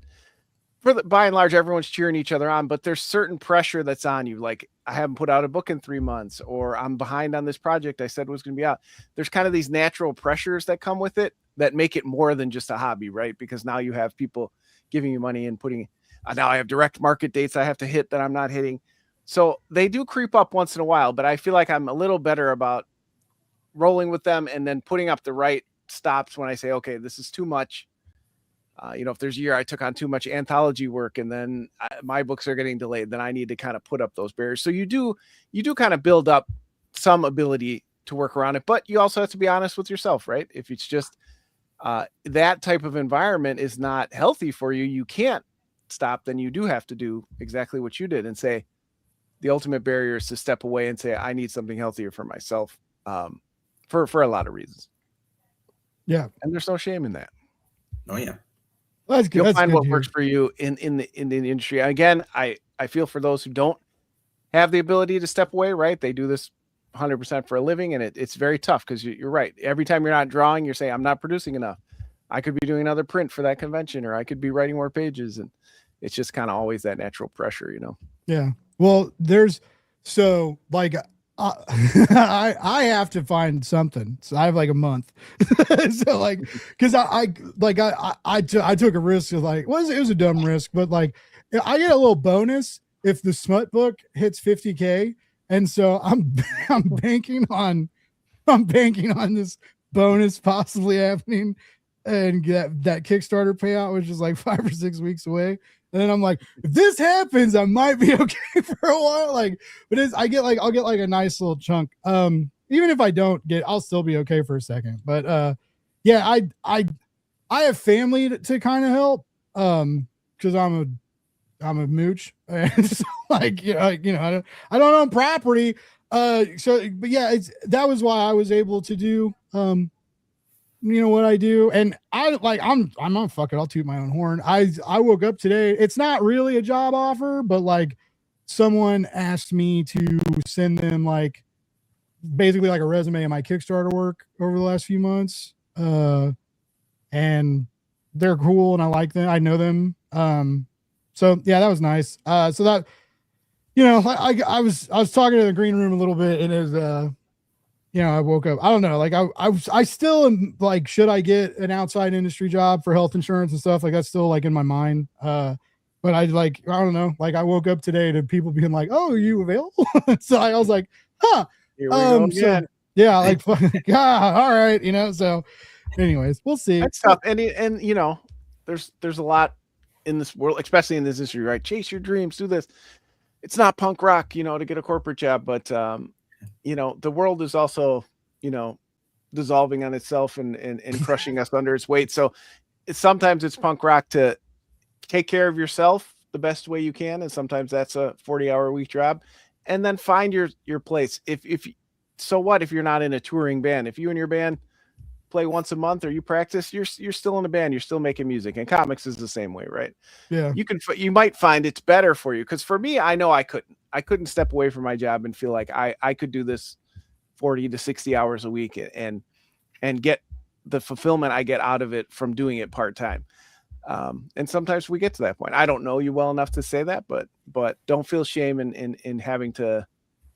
by and large, everyone's cheering each other on, but there's certain pressure that's on you. Like, I haven't put out a book in 3 months, or I'm behind on this project I said was going to be out. There's kind of these natural pressures that come with it that make it more than just a hobby, right? Because now you have people giving you money and putting, now I have direct market dates I have to hit that I'm not hitting. So they do creep up once in a while, but I feel like I'm a little better about rolling with them and then putting up the right stops when I say, okay, this is too much. If there's a year I took on too much anthology work and then my books are getting delayed, then I need to kind of put up those barriers. So you do kind of build up some ability to work around it, but you also have to be honest with yourself, right? If it's just that type of environment is not healthy for you, you can't stop, then you do have to do exactly what you did and say, the ultimate barrier is to step away and say, I need something healthier for myself, for a lot of reasons. Yeah. And there's no shame in that. Oh yeah. Well, that's good. You'll That's find good what works for you in the industry. Again, I feel for those who don't have the ability to step away, right? They do this 100% for a living, and it's very tough because you're right. Every time you're not drawing, you're saying, I'm not producing enough. I could be doing another print for that convention, or I could be writing more pages. And it's just kind of always that natural pressure, Yeah. Well, so like, I have to find something. So I have like a month. So like, cause I took a risk of like, it was a dumb risk, but like I get a little bonus if the smut book hits 50K. And so I'm banking on this bonus possibly happening, and that Kickstarter payout, which is like 5 or 6 weeks away. And then I'm like, if this happens, I might be okay for a while. Like, but I'll get like a nice little chunk. Even if I don't I'll still be okay for a second. But yeah, I have family to kind of help. Because I'm a mooch. And so like, I don't own property. So but yeah, that was why I was able to do what I do. And I'm not, fuck it, I'll toot my own horn. I woke up today. It's not really a job offer, but like someone asked me to send them like basically like a resume of my Kickstarter work over the last few months. And they're cool and I like them. I know them. So yeah, that was nice. So that, I was talking to the green room a little bit, and it was, I woke up. I don't know. Like I still am like, should I get an outside industry job for health insurance and stuff? Like that's still like in my mind. But I don't know. Like I woke up today to people being like, "Oh, are you available?" So I was like, "Huh." Here we go again. So, yeah, like, God, all right. So, anyways, we'll see. That's tough. And there's a lot in this world, especially in this industry, right? Chase your dreams, do this. It's not punk rock, to get a corporate job, but the world is also, dissolving on itself and crushing us under its weight. So sometimes it's punk rock to take care of yourself the best way you can. And sometimes that's a 40-hour a week job, and then find your place. So what if you're not in a touring band? If you and your band play once a month or you practice, you're still in a band, you're still making music. And comics is the same way, right? Yeah. You might find it's better for you. Because for me, I know I couldn't step away from my job and feel like I could do this 40 to 60 hours a week and get the fulfillment I get out of it from doing it part-time. And sometimes we get to that point. I don't know you well enough to say that, but don't feel shame in having to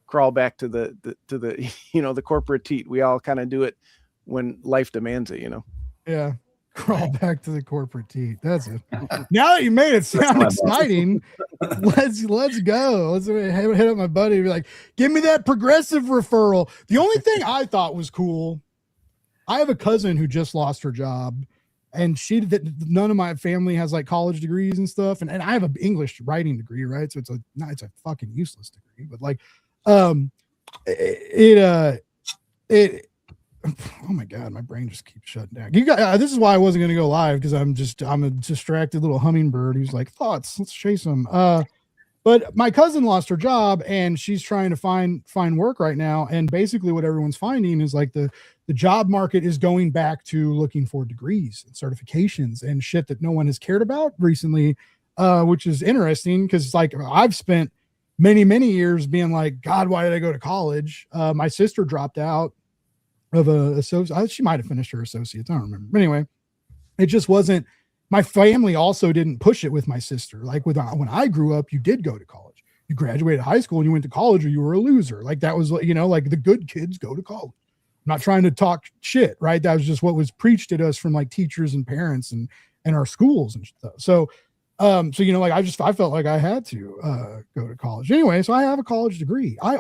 crawl back to the the corporate teat. We all kind of do it when life demands it, Yeah. Crawl back to the corporate teat. That's it. Now that you made it sound exciting, let's go. Let's hit up my buddy and be like, give me that progressive referral. The only thing I thought was cool, I have a cousin who just lost her job, and none of my family has like college degrees and stuff. And I have an English writing degree, right? So it's a fucking useless degree, but like, oh my God, my brain just keeps shutting down. You got this is why I wasn't going to go live, because I'm a distracted little hummingbird who's like, thoughts, let's chase them. But my cousin lost her job and she's trying to find work right now. And basically what everyone's finding is like the job market is going back to looking for degrees and certifications and shit that no one has cared about recently, which is interesting because like I've spent many years being like, God, why did I go to college? My sister dropped out of she might have finished her associates. I don't remember. But anyway, it just wasn't. My family also didn't push it with my sister. Like when I grew up, you did go to college. You graduated high school and you went to college, or you were a loser. Like that was, like the good kids go to college. I'm not trying to talk shit, right? That was just what was preached at us from like teachers and parents and our schools and stuff. So like I felt like I had to go to college anyway. So I have a college degree. I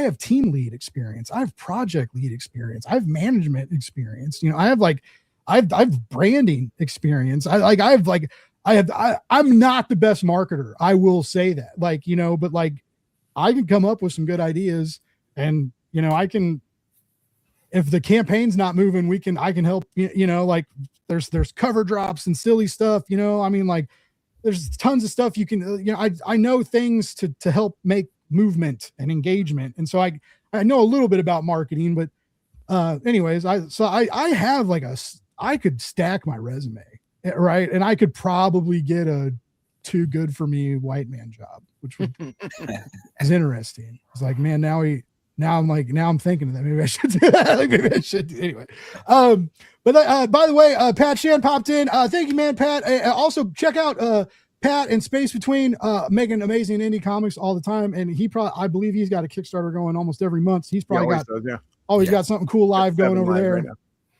have team lead experience. I have project lead experience. I have management experience. I've branding experience. I'm not the best marketer. I will say that, but like I can come up with some good ideas, and I can, if the campaign's not moving, I can help, like there's cover drops and silly stuff, there's tons of stuff you can, I know things to help make movement and engagement. And so I know a little bit about marketing, but anyways, I have I could stack my resume, right? And I could probably get a too good for me white man job, which is interesting. It's like, man, now I'm thinking of that. Maybe I should do that. Maybe I should do anyway. But by the way, Pat Shan popped in. Thank you, man, Pat. Also check out Pat and Space Between, making amazing indie comics all the time. And I believe he's got a Kickstarter going almost every month. He's probably got something cool live going over there. Right,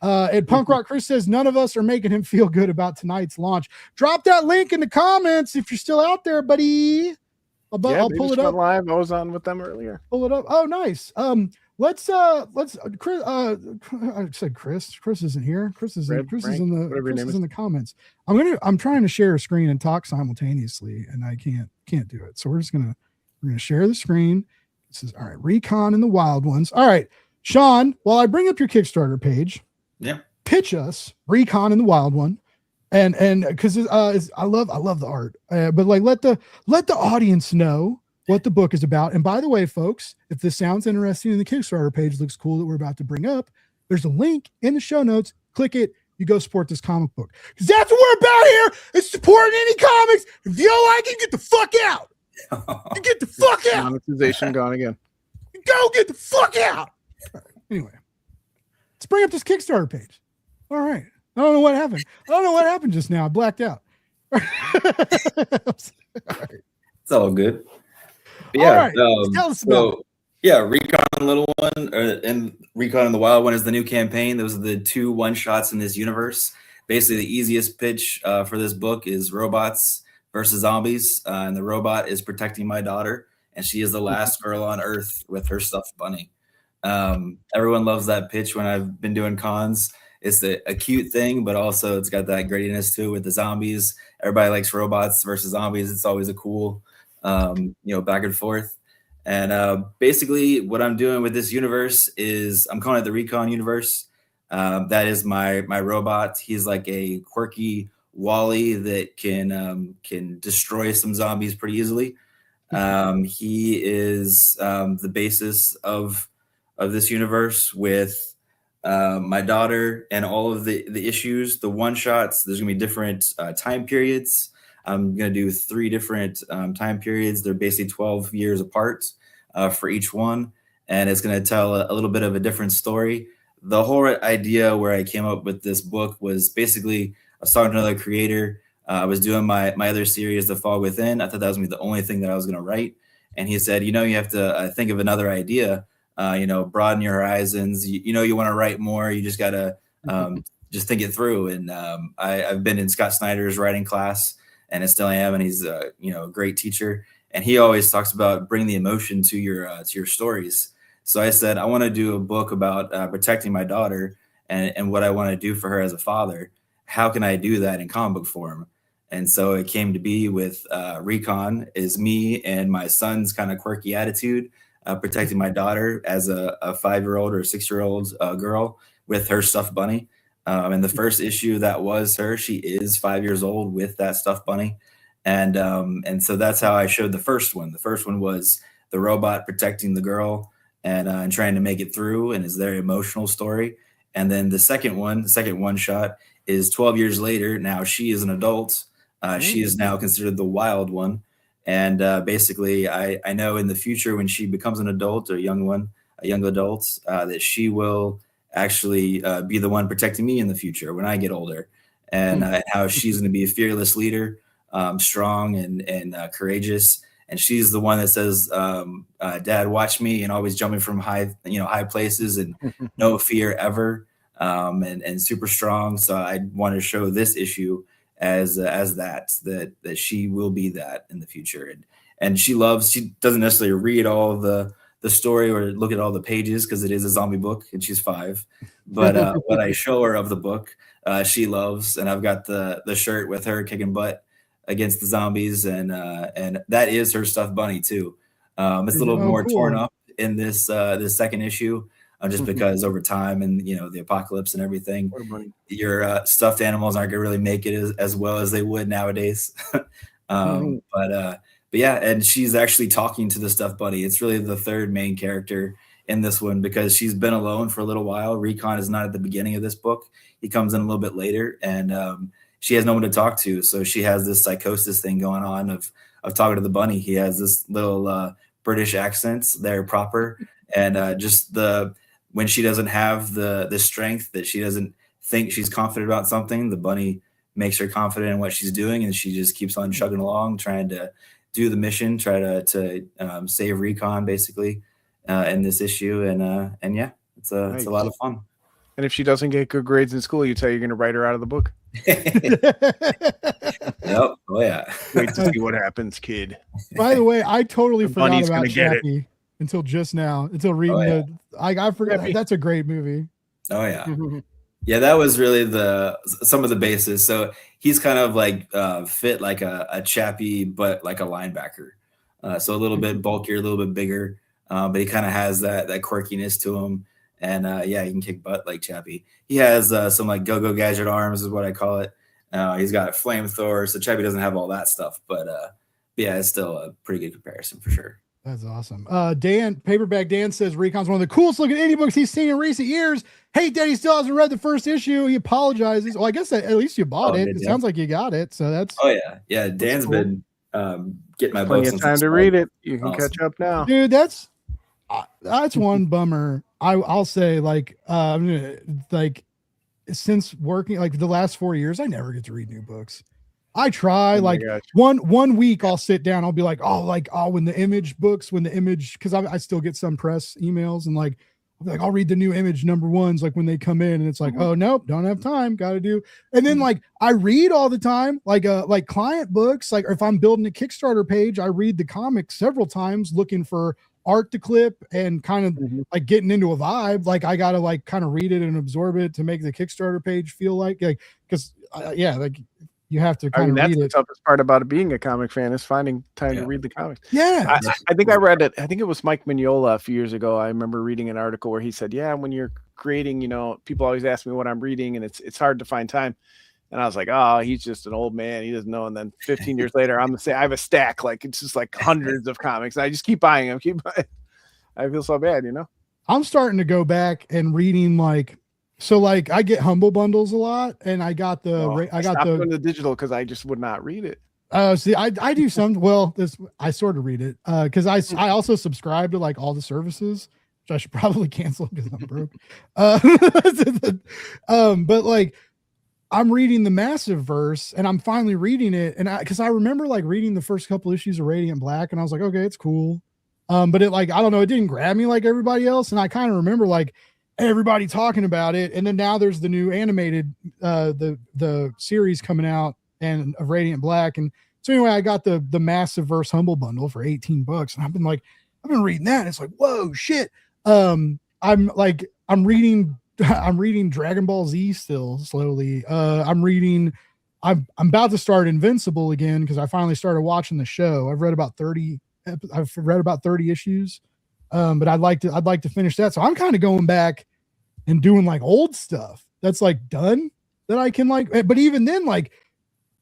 and Punk Rock Chris says none of us are making him feel good about tonight's launch. Drop that link in the comments if you're still out there, buddy. I'll pull it up live. I was on with them earlier. Pull it up. Oh, nice. Let's Chris. I said Chris. Chris isn't here. Chris is in the comments. I'm trying to share a screen and talk simultaneously, and I can't do it. So we're gonna share the screen. This is all right. Recon and the Wild Ones. All right, Sean. While I bring up your Kickstarter page, pitch us Recon and the Wild One, and because I love the art, but like let the audience know what the book is about. And by the way, folks, if this sounds interesting and the Kickstarter page looks cool that we're about to bring up, there's a link in the show notes. Click it. You go support this comic book, because that's what we're about here. It's supporting any comics. If you don't like it, get the fuck out. You get the fuck out. Monetization gone again. You go get the fuck out. Right. Anyway, let's bring up this Kickstarter page. All right. I don't know what happened. Just now. I blacked out. All right. It's all good. But yeah. All right. Tell us about it. Yeah, Recon Little One and Recon and the Wild One is the new campaign. Those are the 2 one-shots in this universe. Basically, the easiest pitch for this book is robots versus zombies, and the robot is protecting my daughter, and she is the last girl on Earth with her stuffed bunny. Everyone loves that pitch when I've been doing cons. It's a cute thing, but also it's got that grittiness to it with the zombies. Everybody likes robots versus zombies. It's always a cool, back and forth. And basically what I'm doing with this universe is I'm calling it the Recon universe. That is my robot. He's like a quirky Wally that can destroy some zombies pretty easily. He is the basis of this universe with my daughter and all of the issues, the one shots. There's gonna be different time periods. I'm gonna do 3 different time periods. They're basically 12 years apart for each one, and it's gonna tell a little bit of a different story. The whole idea where I came up with this book was basically I was talking to another creator. I was doing my other series, The Fog Within. I thought that was gonna be the only thing that I was gonna write, and he said, you have to think of another idea. Broaden your horizons. You want to write more. You just got to just think it through. And I've been in Scott Snyder's writing class, and I still am. And he's a great teacher. And he always talks about bringing the emotion to your stories. So I said, I want to do a book about protecting my daughter and what I want to do for her as a father. How can I do that in comic book form? And so it came to be with Recon is me and my son's kind of quirky attitude. Protecting my daughter as a 5-year-old or 6-year-old girl with her stuffed bunny. And the first issue that was her, she is 5 years old with that stuffed bunny. And so that's how I showed the first one. The first one was the robot protecting the girl and trying to make it through, and it's a very emotional story. And then the second one shot is 12 years later. Now she is an adult. She is now considered the wild one. And basically, I know in the future when she becomes an adult or a young adult, that she will actually be the one protecting me in the future when I get older, and how she's going to be a fearless leader, strong and courageous. And she's the one that says, "Dad, watch me," and always jumping from high places and no fear ever, and super strong. So I want to show this issue as that she will be that in the future. And she doesn't necessarily read all the story or look at all the pages because it is a zombie book and she's 5. But what I show her of the book, she loves. And I've got the shirt with her kicking butt against the zombies, and that is her stuffed bunny too. It's a little more torn up in this second issue, just because over time and the apocalypse and everything, your stuffed animals aren't gonna really make it as well as they would nowadays. But yeah, and she's actually talking to the stuffed bunny. It's really the third main character in this one because she's been alone for a little while. Recon is not at the beginning of this book. He comes in a little bit later, and she has no one to talk to. So she has this psychosis thing going on of talking to the bunny. He has this little British accents there proper, and just when she doesn't have the strength, that she doesn't think she's confident about something, the bunny makes her confident in what she's doing, and she just keeps on chugging along, trying to do the mission, try to save Recon basically in this issue, and yeah, it's a lot of fun. And if she doesn't get good grades in school, you tell you're going to write her out of the book. Yep. Oh yeah. Wait to see what happens, kid. By the way, I totally forgot about Chappie until just now, until reading I forgot. That's a great movie. Oh yeah. Yeah, that was really some of the bases. So he's kind of like fit like a Chappie, but like a linebacker. So a little bit bulkier, a little bit bigger, but he kind of has that quirkiness to him. And yeah, he can kick butt like Chappie. He has some like go-go gadget arms is what I call it. He's got a flamethrower, so Chappie doesn't have all that stuff. But yeah, it's still a pretty good comparison for sure. That's awesome. Paperback Dan says Recon's one of the coolest looking indie books he's seen in recent years. Hey, Daddy still hasn't read the first issue. He apologizes. Well, I guess at least you bought it. It sounds like you got it. So that's. Oh yeah. Dan's cool. Been getting my books. Time to read it. You can catch up now, dude. That's one bummer. I'll say like since working like the last 4 years, I never get to read new books. I try one week I'll sit down. I'll be like, when the image, because I still get some press emails and like, I'll be like, I'll read the new Image #1s like when they come in, and it's like, oh nope, don't have time, gotta do. And then like I read all the time, like client books, like if I'm building a Kickstarter page, I read the comic several times looking for art to clip and kind of like getting into a vibe. Like I gotta like kind of read it and absorb it to make the Kickstarter page feel like because like you have to kind of read it. That's the toughest part about being a comic fan is finding time to read the comics. Yeah. I think I read it. I think it was Mike Mignola a few years ago. I remember reading an article where he said, yeah, when you're creating, people always ask me what I'm reading and it's hard to find time. And I was like, oh, he's just an old man. He doesn't know. And then 15 years later, I have a stack. Like it's just like hundreds of comics. And I just keep buying them. I feel so bad, I'm starting to go back and reading like I get Humble Bundles a lot, and I got the digital because I just would not read it. See, I do some. Well, I sort of read it because I also subscribe to like all the services, which I should probably cancel because I'm broke. But like I'm reading the Massive Verse, and I'm finally reading it, and because I remember like reading the first couple issues of Radiant Black, and I was like, okay, it's cool. But it like I don't know, it didn't grab me like everybody else, and I kind of remember like everybody talking about it, and then now there's the new animated the series coming out and of Radiant Black, and so anyway, I got the Massive Verse Humble Bundle for $18, and I've been reading that, and it's like whoa shit. I'm reading Dragon Ball Z still slowly. I'm about to start Invincible again because I finally started watching the show. I've read about 30 issues, but I'd like to finish that. So I'm kind of going back and doing like old stuff that's like done that I can like, but even then, like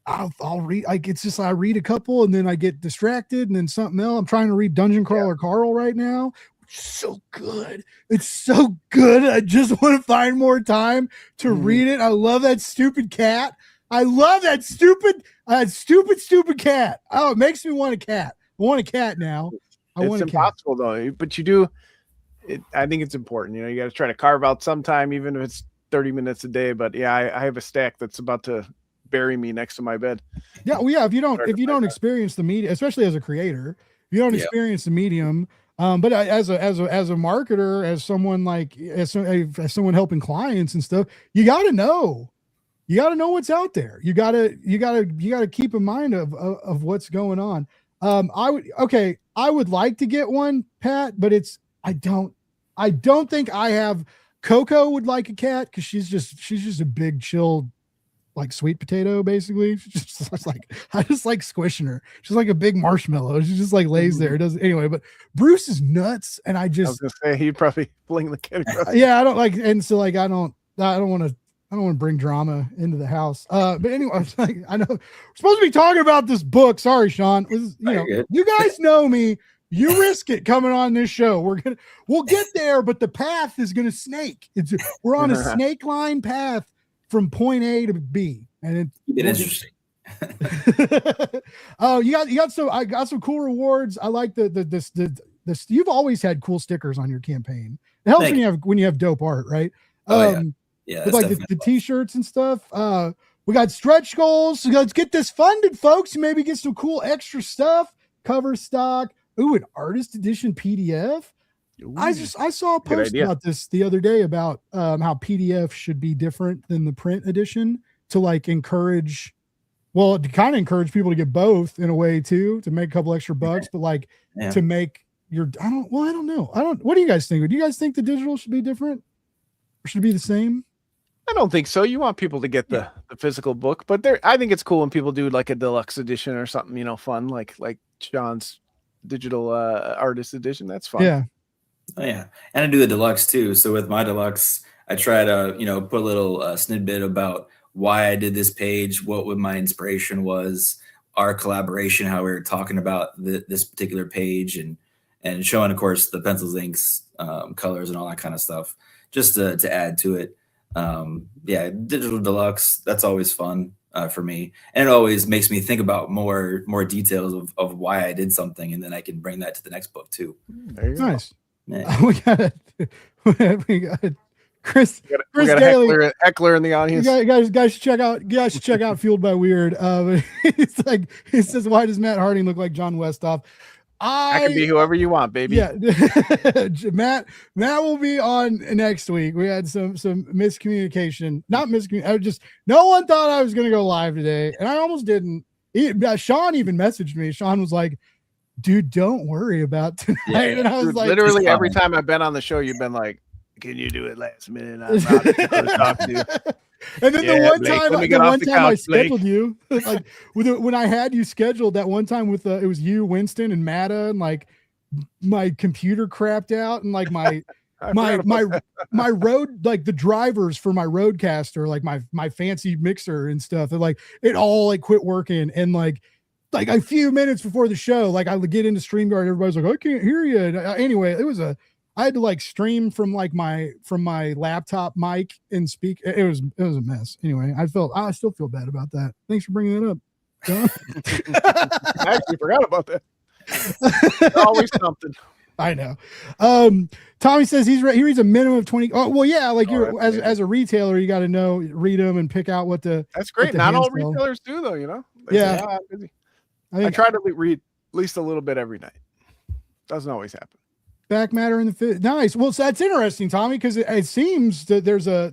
I'll read, like, it's just, I read a couple and then I get distracted and then something else. I'm trying to read Dungeon Crawler Carl right now. So good. It's so good. I just want to find more time to read it. I love that stupid cat. I love that stupid cat. Oh, it makes me want a cat. I want a cat now. It's impossible though, but you do. I think it's important. You know, you got to try to carve out some time, even if it's 30 minutes a day. But yeah, I have a stack that's about to bury me next to my bed. Yeah, well, yeah. If you don't experience the media, especially as a creator, if you don't experience the medium. But as a marketer, as someone like as someone helping clients and stuff, you got to know what's out there. You got to keep in mind of what's going on. I would like to get one, Pat, but I don't think I have. Coco would like a cat because she's just a big chill, like sweet potato, basically. I just like squishing her. She's like a big marshmallow. She just like lays there. It doesn't anyway. But Bruce is nuts, and I was gonna say he'd probably fling the kid across. Yeah, I don't like, and so like I don't want to bring drama into the house. But anyway, I was like, I know we're supposed to be talking about this book. Sorry, Sean. You guys know me. You risk it coming on this show. We'll get there, but the path is gonna snake. We're on a snake line path from point A to B, and it's interesting. Oh, I got some cool rewards. I like the you've always had cool stickers on your campaign. It helps when you have dope art, right? Yeah, with like the t-shirts and stuff. We got stretch goals. So let's get this funded, folks. Maybe get some cool extra stuff, cover stock. Ooh, an artist edition PDF. Ooh, I saw a post about this the other day about how PDF should be different than the print edition to like encourage, to kind of encourage people to get both in a way too, to make a couple extra bucks, but like to make your, I don't know. What do you guys think? Do you guys think the digital should be different or should it be the same? I don't think so. You want people to get the physical book, but I think it's cool when people do like a deluxe edition or something, fun, like Sean's digital artist edition. That's fun. Yeah. Oh yeah, and I do the deluxe too. So with my deluxe, I try to put a little snippet about why I did this page, what my inspiration was, our collaboration, how we were talking about this particular page, and showing, of course, the pencils, inks, colors, and all that kind of stuff, just to add to it. Digital deluxe, that's always fun for me, and it always makes me think about more details of why I did something, and then I can bring that to the next book too. There you go. Nice. We got Chris Daly, heckler in the audience. Guys should check out Fueled by Weird. It's like, he says, why does Matt Harding look like John Westhoff? I can be whoever you want, baby. Yeah. Matt will be on next week. We had some miscommunication. Not miscommunication. No one thought I was going to go live today, and I almost didn't. Sean even messaged me. Sean was like, dude, don't worry about tonight. Yeah, and I was like, literally every time I've been on the show, you've been like, can you do it last minute? I'm out to talk to you. And then the one time I scheduled you, like when I had you scheduled that one time with it was you, Winston, and Matta, and like my computer crapped out, and like my road, like the drivers for my Roadcaster, like my fancy mixer and stuff, and like it all like quit working, and like a few minutes before the show, like I would get into StreamYard, everybody's like, I can't hear you. And anyway, I had to like stream from my laptop mic and speak. It was a mess. Anyway, I still feel bad about that. Thanks for bringing that up, John. I actually forgot about that. Always something. I know. Tommy says he reads a minimum of 20. Oh, well, yeah. Like as a retailer, you got to read them and pick out what the. That's great. Not all retailers do though, Yeah. I try to read at least a little bit every night. Doesn't always happen. Back matter in the fit. Nice. Well, so that's interesting, Tommy, because it seems that there's a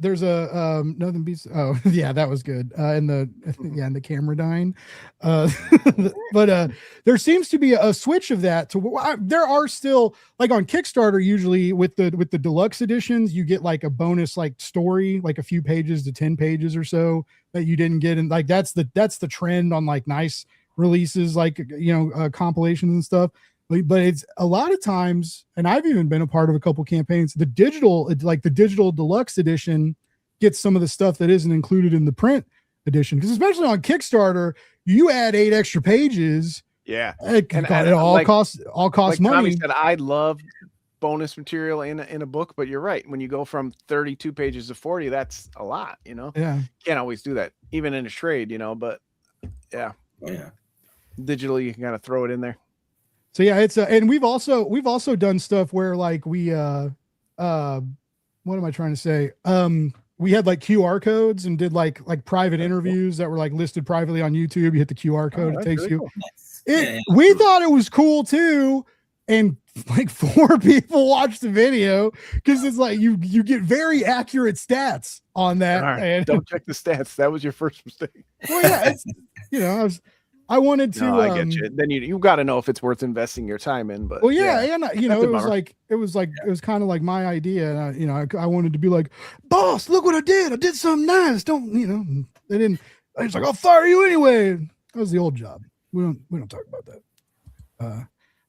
nothing beats. Oh, yeah, that was good. In the camera dying. But there seems to be a switch of that to there are still, like on Kickstarter, usually with the deluxe editions, you get like a bonus like story, like a few pages to 10 pages or so that you didn't get, and like that's the trend on like nice releases, like compilations and stuff. but it's a lot of times, and I've even been a part of a couple campaigns, the digital deluxe edition gets some of the stuff that isn't included in the print edition. Because especially on Kickstarter, you add 8 extra pages. Yeah. It all costs money. Said, I love bonus material in a book, but you're right. When you go from 32 pages to 40, that's a lot, Yeah. Can't always do that, even in a trade, but yeah. Yeah. Digitally, you can kind of throw it in there. So yeah, it's and we've also done stuff where like we what am I trying to say? We had like QR codes and did like private interviews that were like listed privately on YouTube. You hit the QR code, it takes really you. Cool. We thought it was cool too, and like 4 people watched the video because it's like you get very accurate stats on that. All right, and don't check the stats. That was your first mistake. Well, yeah, it's, I wanted to. No, I get you. Then you got to know if it's worth investing your time in. But well, yeah, and it was kind of like my idea. And I wanted to be like, boss, look what I did. I did something nice. Don't they didn't. I was like, I'll fire you anyway. That was the old job. We don't talk about that.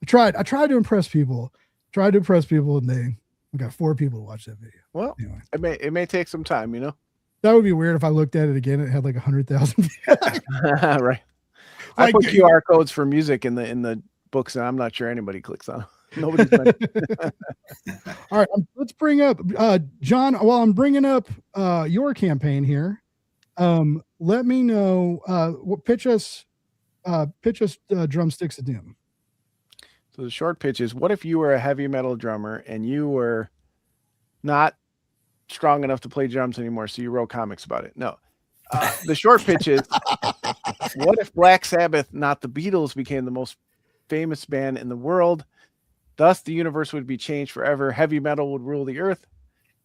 I tried to impress people. And we got 4 people to watch that video. Well, anyway. it may take some time. That would be weird if I looked at it again. It had like 100,000. Right. I put QR codes for music in the books, and I'm not sure anybody clicks on them. Nobody's been. All right, let's bring up John. While I'm bringing up your campaign here, let me know. Pitch us Drumsticks of Doom. So the short pitch is: what if you were a heavy metal drummer and you were not strong enough to play drums anymore, so you wrote comics about it? No. The short pitch is: what if Black Sabbath, not the Beatles, became the most famous band in the world? Thus, the universe would be changed forever. Heavy metal would rule the earth.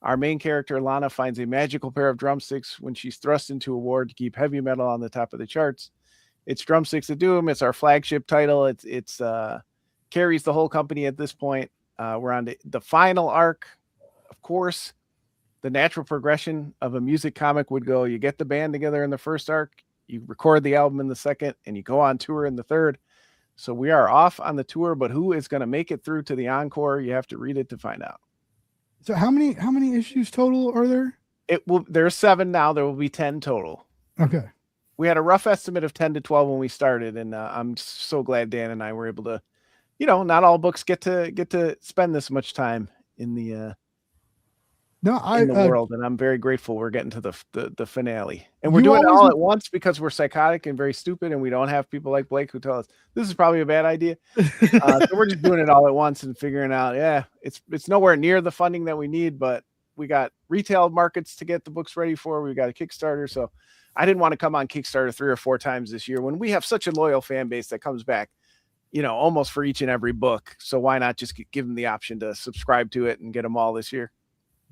Our main character, Lana, finds a magical pair of drumsticks when she's thrust into a war to keep heavy metal on the top of the charts. It's Drumsticks of Doom. It's our flagship title. It's carries the whole company at this point. We're on the final arc, of course. The natural progression of a music comic would go, you get the band together in the first arc, you record the album in the second, and you go on tour in the third. So we are off on the tour, but who is going to make it through to the encore? You have to read it to find out. So how many issues total are there? There's 7 now. There will be 10 total. Okay. We had a rough estimate of 10 to 12 when we started, and I'm so glad Dan and I were able to, not all books get to spend this much time in the world, and I'm very grateful we're getting to the finale, and we're doing it all at once because we're psychotic and very stupid, and we don't have people like Blake who tell us this is probably a bad idea. So we're just doing it all at once and figuring out, it's nowhere near the funding that we need, but we got retail markets to get the books ready for. We got a Kickstarter, so I didn't want to come on Kickstarter 3 or 4 times this year when we have such a loyal fan base that comes back, almost for each and every book. So why not just give them the option to subscribe to it and get them all this year?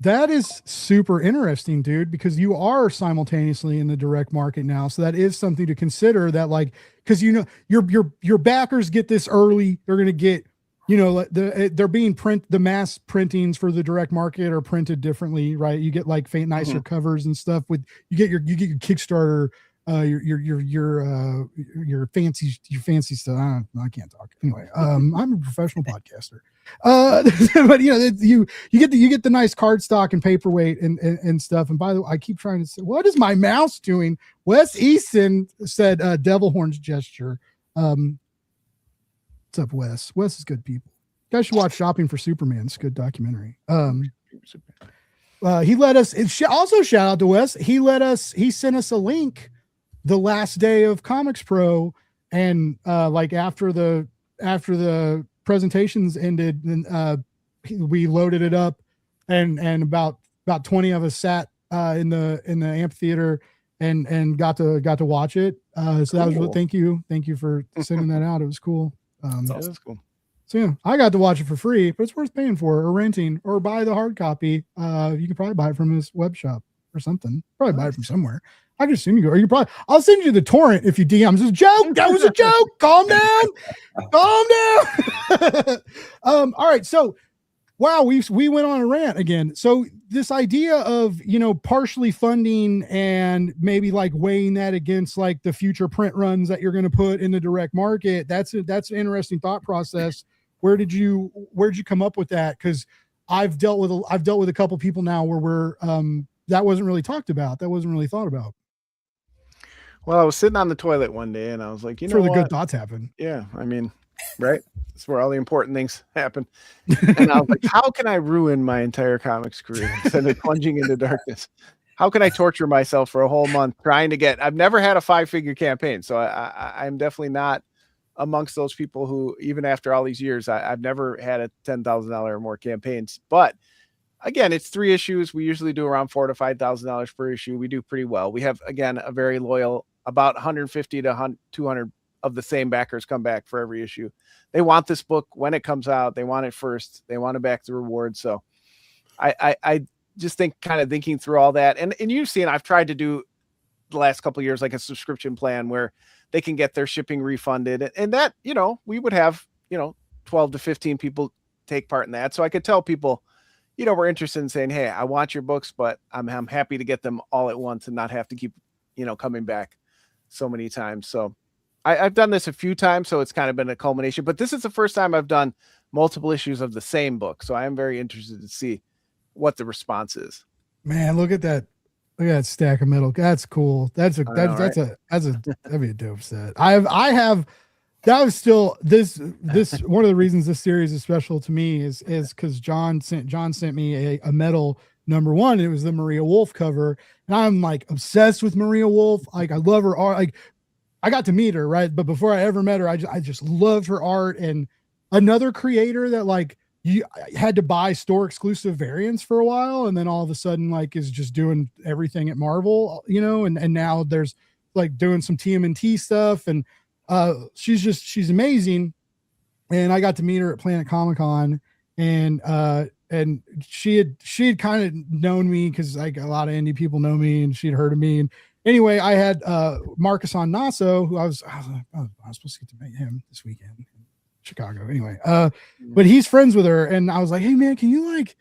That is super interesting, dude, because you are simultaneously in the direct market now. So that is something to consider, that like, because your backers get this early. They're going to get, they're being the mass printings for the direct market are printed differently, right? You get like nicer covers and stuff you get your Kickstarter, your fancy stuff. I can't talk anyway. I'm a professional podcaster. But you get the nice cardstock and paperweight and stuff. And by the way, I keep trying to say, what is my mouse doing? Wes Easton said devil horns gesture. What's up, Wes? Wes is good people. You guys should watch Shopping for Superman. It's a good documentary. He let us also shout out to Wes. He sent us a link the last day of Comics Pro, and like after the presentations ended, and we loaded it up, and about 20 of us sat in the amphitheater and got to watch it. So that was really, thank you for sending that out. It was cool. That's cool. So yeah, I got to watch it for free, but it's worth paying for or renting or buy the hard copy. You can probably buy it from his web shop or something. Probably buy it from somewhere. I can assume you go, or you probably, I'll send you the torrent if you DM. It's a joke. That was a joke. Calm down. All right. So, wow, we went on a rant again. So this idea of, partially funding and maybe like weighing that against like the future print runs that you're going to put in the direct market. That's an interesting thought process where did you come up with that? Because I've dealt with a couple people now where we're that wasn't really talked about. That wasn't really thought about. Well, I was sitting on the toilet one day and I was like, you That's know where the what? good thoughts happen. Yeah, I mean, right? That's where all the important things happen. And I was like, how can I ruin my entire comics career instead of plunging into darkness? How can I torture myself for a whole month trying to get? I've never had a 5-figure campaign, so I'm definitely not amongst those people who, even after all these years, I've never had a $10,000 or more campaigns. But again, it's 3 issues. We usually do around $4,000 to $5,000 per issue. We do pretty well. We have, again, a very loyal, about 150 to 200 of the same backers come back for every issue. They want this book when it comes out. They want it first. They want to back the reward. So I just think, kind of thinking through all that, and you've seen, I've tried to do the last couple of years, like a subscription plan where they can get their shipping refunded, and that, we would have, 12 to 15 people take part in that. So I could tell people, we're interested in saying, hey, I want your books, but I'm happy to get them all at once and not have to keep, coming back so many times. So I've done this a few times, so it's kind of been a culmination, but this is the first time I've done multiple issues of the same book. So I am very interested to see what the response is. Man, look at that. Look at that stack of metal. That's cool. That'd be a dope set. That was still this one of the reasons this series is special to me is because John sent me a metal #1. And it was the Maria Wolf cover, and I'm like obsessed with Maria Wolf. Like, I love her art. Like, I got to meet her, right? But before I ever met her, I just loved her art. And another creator that, like, you had to buy store exclusive variants for a while, and then all of a sudden, like, is just doing everything at Marvel, and now there's like doing some TMNT stuff, and she's amazing. And I got to meet her at Planet Comic-Con, and she had kind of known me because, like, a lot of indie people know me, and she'd heard of me. And anyway, I had Marcus on Naso, who I was supposed to get to meet him this weekend in Chicago. Anyway, but he's friends with her, and I was like, hey man, can you like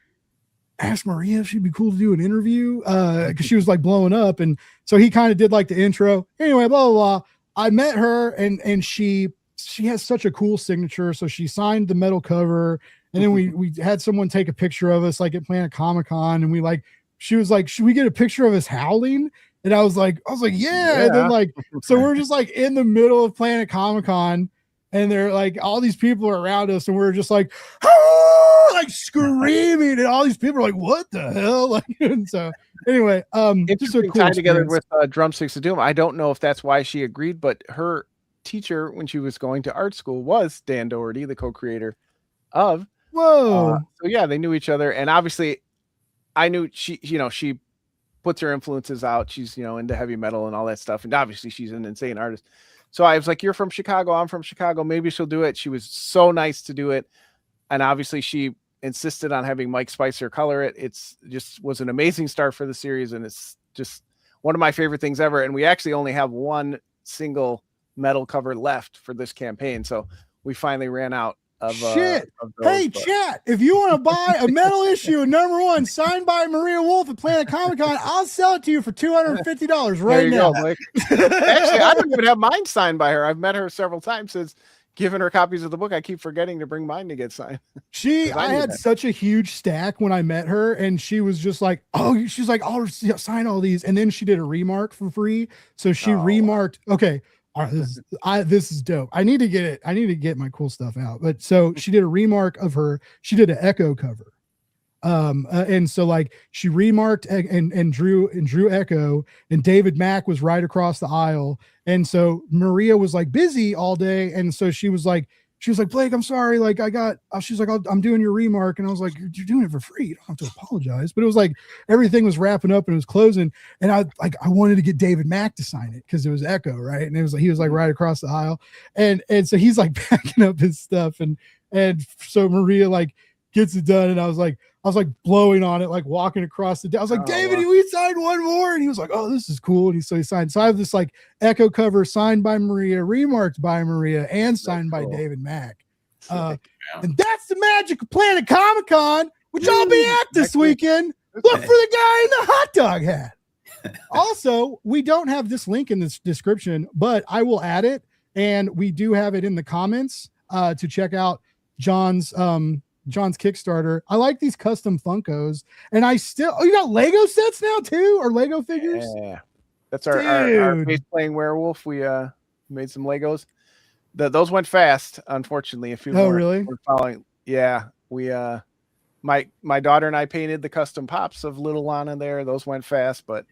ask Maria if she'd be cool to do an interview? Because she was like blowing up, and so he kind of did like the intro. Anyway, blah blah blah. I met her, and she has such a cool signature. So she signed the metal cover, and then we had someone take a picture of us, like, at Planet Comic-Con, and she was like, should we get a picture of us howling? And I was like, yeah. And then, like, so we're just like in the middle of Planet Comic-Con, and they're like, all these people are around us, and we're just like, ah! Like screaming, and all these people are like, what the hell? Like, and so anyway, just a cool tie together with Drumsticks of Doom. I don't know if that's why she agreed, but her teacher when she was going to art school was Dan Doherty, the co-creator of Whoa. So yeah, they knew each other, and obviously I knew she puts her influences out. She's, into heavy metal and all that stuff, and obviously she's an insane artist. So I was like, you're from Chicago, I'm from Chicago, maybe she'll do it. She was so nice to do it, and obviously she insisted on having Mike Spicer color it. It's just was an amazing start for the series, and it's just one of my favorite things ever. And we actually only have one single metal cover left for this campaign, so we finally ran out of shit. Of those, hey, chat, if you want to buy a metal issue #1 signed by Maria Wolf at Planet Comic-Con, I'll sell it to you for $250 right now. Go, actually, I don't even have mine signed by her. I've met her several times since giving her copies of the book. I keep forgetting to bring mine to get signed. I had such a huge stack when I met her, and she was just like, oh, she's like, I'll sign all these. And then she did a remark for free. So she remarked, okay, all right, this is dope. I need to get it. I need to get my cool stuff out. But so she did a remark of her. She did an Echo cover. And so, like, she remarked and drew Echo, and David Mack was right across the aisle. And so Maria was like busy all day, and so she was like, Blake, I'm sorry, like, she's like, I'm doing your remark. And I was like, you're doing it for free, you don't have to apologize. But it was like everything was wrapping up and it was closing, and I wanted to get David Mack to sign it because it was Echo, right? And it was like he was like right across the aisle, and so he's like packing up his stuff, and so Maria like gets it done, and I was like blowing on it, like walking across the day. I was like, David, we signed one more. And he was like, oh, this is cool. And so he signed. So I have this like Echo cover signed by Maria, remarked by Maria, and signed by David Mack. And that's the magic of Planet Comic-Con, which I'll be at this weekend. Look for the guy in the hot dog hat. Also, we don't have this link in this description, but I will add it. And we do have it in the comments to check out John's Kickstarter. I like these custom Funkos, and you got Lego sets now too, or Lego figures. Yeah, that's our base playing werewolf. We made some Legos. Those went fast, unfortunately. If you really were following, yeah, we my daughter and I painted the custom pops of little Lana there. Those went fast, but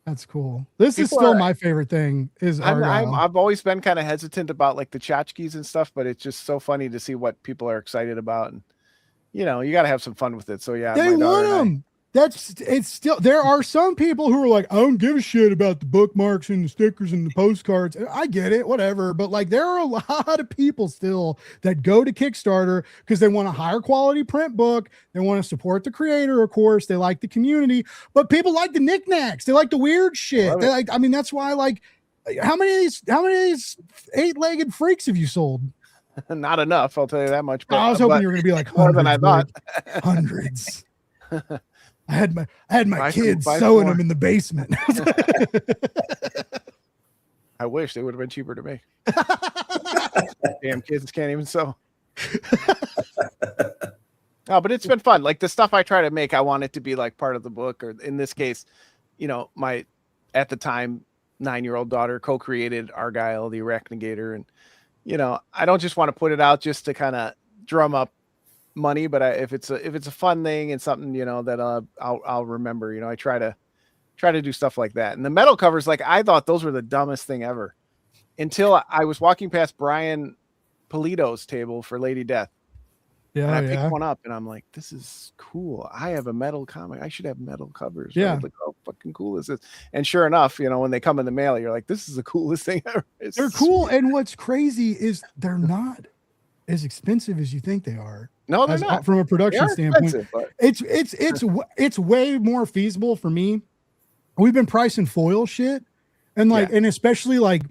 that's cool. This is still my favorite thing. I've always been kind of hesitant about like the tchotchkes and stuff, but it's just so funny to see what people are excited about, and you got to have some fun with it. So yeah, they want them. It's still, there are some people who are like, I don't give a shit about the bookmarks and the stickers and the postcards. I get it, whatever. But like, there are a lot of people still that go to Kickstarter because they want a higher quality print book. They want to support the creator, of course. They like the community, but people like the knickknacks. They like the weird shit. They like, I mean, that's why, like, how many of these 8-legged freaks have you sold? Not enough, I'll tell you that much. But I was hoping you were going to be like more than I thought. Hundreds. I had my kids sewing them in the basement. I wish they would have been cheaper to make. Damn kids can't even sew. No, but it's been fun. Like the stuff I try to make, I want it to be like part of the book, or in this case, my at the time 9-year-old daughter co-created Argyle the Arachnigator, and I don't just want to put it out just to kind of drum up money, but if it's a fun thing and something that I'll remember. I try to do stuff like that. And the metal covers, like, I thought those were the dumbest thing ever until I was walking past Brian Polito's table for Lady Death. Yeah, and I picked one up and I'm like, this is cool. I have a metal comic. I should have metal covers. Yeah. Like, how fucking cool is this? And sure enough, when they come in the mail, you're like, this is the coolest thing ever. They're cool. And what's crazy is they're not as expensive as you think they are. No, they're not. From a production standpoint. It's way more feasible for me. We've been pricing foil shit, and and especially like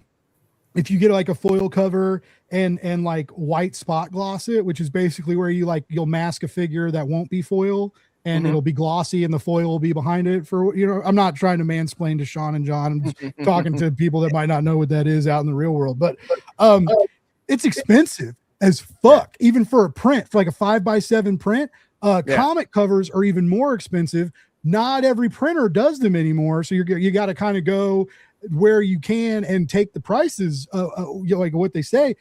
if you get like a foil cover and like white spot gloss it, which is basically where you'll mask a figure that won't be foil and it'll be glossy and the foil will be behind it for, I'm not trying to mansplain to Sean and John. I'm just talking to people that might not know what that is out in the real world, but it's expensive as fuck, even for a print, for like a 5x7 print. Comic covers are even more expensive. Not every printer does them anymore, so you got to kind of go where you can and take the prices, like what they say.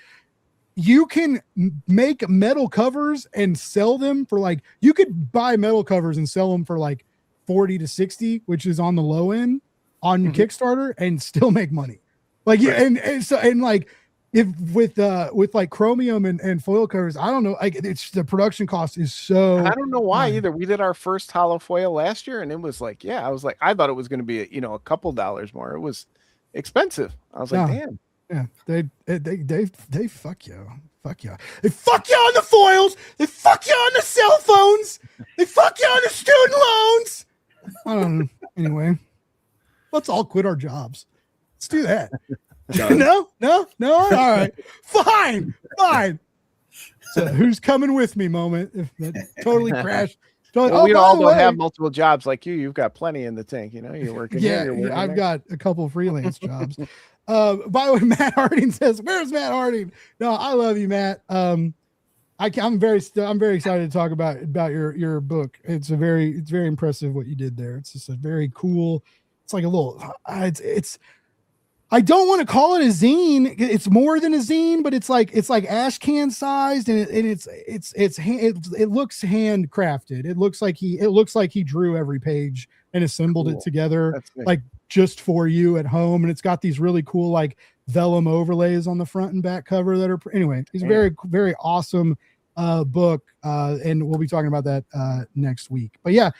You can make metal covers and sell them for like, you could buy metal covers and sell them for like 40 to 60, which is on the low end on Kickstarter, and still make money. Like, and like, if with like chromium and foil covers, I don't know, like it's the production cost is so. I don't know why either. We did our first hollow foil last year, and it was like, I thought it was going to be a couple dollars more. It was expensive. I was like, damn. Yeah, they fuck you. Fuck you. They fuck you on the foils. They fuck you on the cell phones. They fuck you on the student loans. I don't know. Anyway, let's all quit our jobs. Let's do that. No. All right. Fine. So who's coming with me moment? If that totally crashed. Well, we all don't have multiple jobs like you. You've got plenty in the tank. You're working. I've got a couple of freelance jobs. By the way, Matt Harding says, "Where's Matt Harding?" No, I love you, Matt. I'm very excited to talk about your book. It's very impressive what you did there. It's just a very cool. It's like a little. It's. I don't want to call it a zine. It's more than a zine, but it's like ash can sized, and it looks handcrafted. It looks like he drew every page and assembled it together, like just for you at home. And it's got these really cool like vellum overlays on the front and back cover that are anyway. It's a very, very awesome book, and we'll be talking about that next week. But yeah,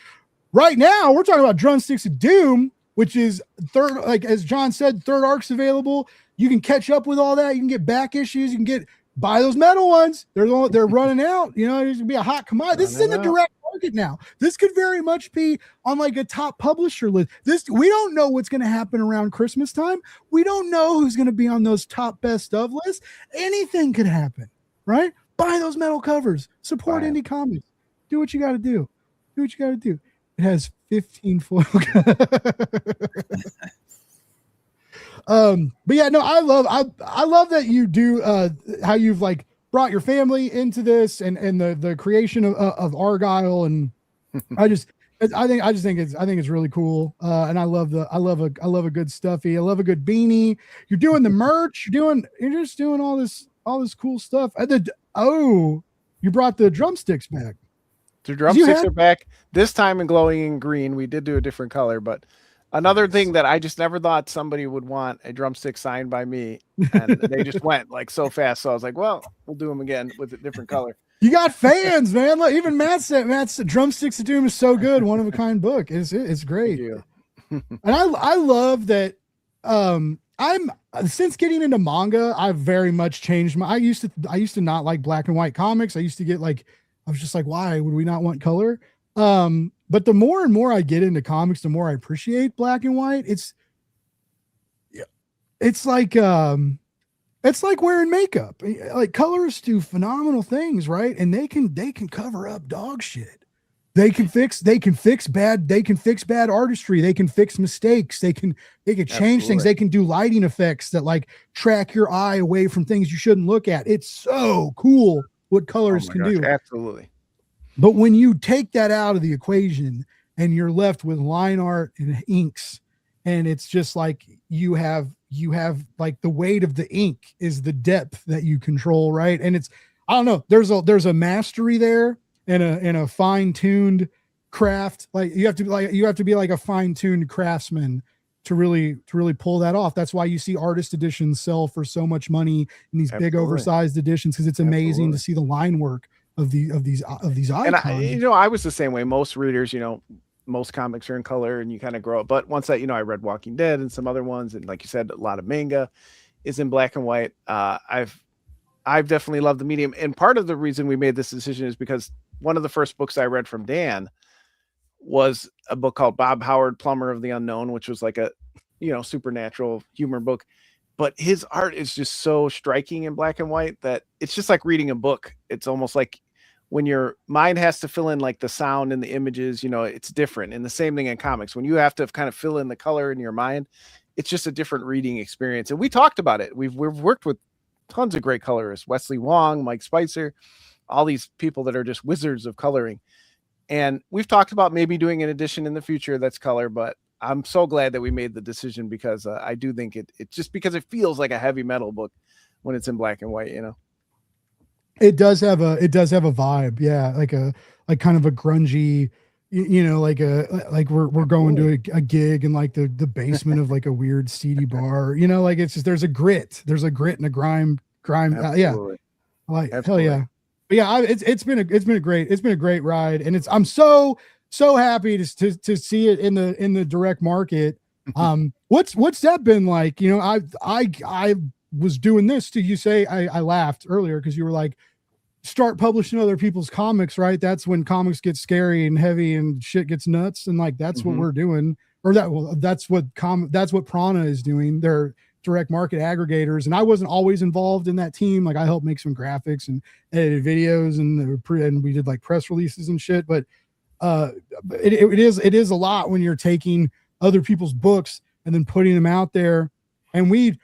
right now we're talking about Drumsticks of Doom, which is third, like as John said, third arc's available. You can catch up with all that. You can get back issues. You can buy those metal ones. They're running out. There's gonna be a hot commodity. This is in the direct market now. This could very much be on like a top publisher list. We don't know what's gonna happen around Christmas time. We don't know who's gonna be on those top best of lists. Anything could happen, right? Buy those metal covers. Support indie comics. Do what you got to do. It has 15 foil. But yeah, no, I love that you do how you've like brought your family into this and the creation of Argyle, and I just think it's really cool. And I love a good stuffy. I love a good beanie. You're doing the merch. You're just doing all this cool stuff. You brought the drumsticks back. The drumsticks are back this time in glowing in green. We did do a different color, but another thing that I just never thought somebody would want a drumstick signed by me, and they just went like so fast. So I was like, well, we'll do them again with a different color. You got fans, man. Like, even Matt's Drumsticks to Doom is so good. One of a kind book. It's great. And I love that. I'm since getting into manga, I've very much changed I used to not like black and white comics. I used to get like, I was just like, why would we not want color? But the more and more I get into comics, the more I appreciate black and white. It's like wearing makeup. Like, colors do phenomenal things, right? And they can cover up dog shit. They can fix bad artistry. They can fix mistakes. They can change things. They can do lighting effects that like track your eye away from things you shouldn't look at. It's so cool what colors can do. Absolutely. But when you take that out of the equation and you're left with line art and inks, and it's just like you have like the weight of the ink is the depth that you control, right? And I don't know, there's a mastery there and a fine-tuned craft. Like you have to be like a fine-tuned craftsman to really pull that off. That's why you see artist editions sell for so much money in these big oversized editions, because it's amazing to see the line work of these icons. And I was the same way. Most readers, most comics are in color and you kind of grow up. But once that, I read Walking Dead and some other ones, and like you said, a lot of manga is in black and white. I've definitely loved the medium. And part of the reason we made this decision is because one of the first books I read from Dan was a book called Bob Howard, Plumber of the Unknown, which was like a, supernatural humor book. But his art is just so striking in black and white that it's just like reading a book. It's almost like when your mind has to fill in like the sound and the images, it's different. And the same thing in comics, when you have to kind of fill in the color in your mind, it's just a different reading experience. And we talked about it. We've worked with tons of great colorists, Wesley Wong, Mike Spicer, all these people that are just wizards of coloring. And we've talked about maybe doing an edition in the future that's color, but I'm so glad that we made the decision, because I do think it just because it feels like a heavy metal book when it's in black and white, It does have a vibe. Yeah. Like kind of a grungy, like we're going to a gig in like the basement of like a weird seedy bar, like it's just, there's a grit and a grime. Yeah. Like, hell yeah. But yeah, it's been a great ride. And I'm so happy to see it in the direct market. What's that been like? I was doing this to you say, I laughed earlier because you were like, start publishing other people's comics, right? That's when comics get scary and heavy and shit gets nuts. And like, that's what we're doing, or that's what Prana is doing. They're direct market aggregators. And I wasn't always involved in that team. Like, I helped make some graphics and edited videos and we did like press releases and shit. But it is a lot when you're taking other people's books and then putting them out there. And we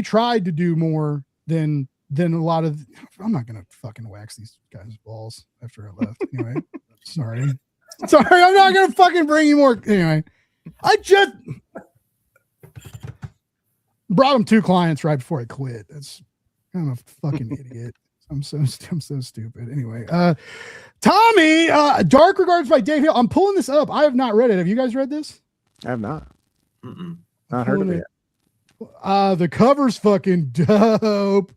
tried to do more than a lot of. I'm not gonna fucking wax these guys' balls after I left. Anyway, sorry, I'm not gonna fucking bring you more. Anyway, I just brought them 2 clients right before I quit. I'm a fucking idiot. I'm so stupid. Anyway, Tommy, Dark Regards by Dave Hill. I'm pulling this up. I have not read it. Have you guys read this? I have not. Not heard of it. The cover's fucking dope.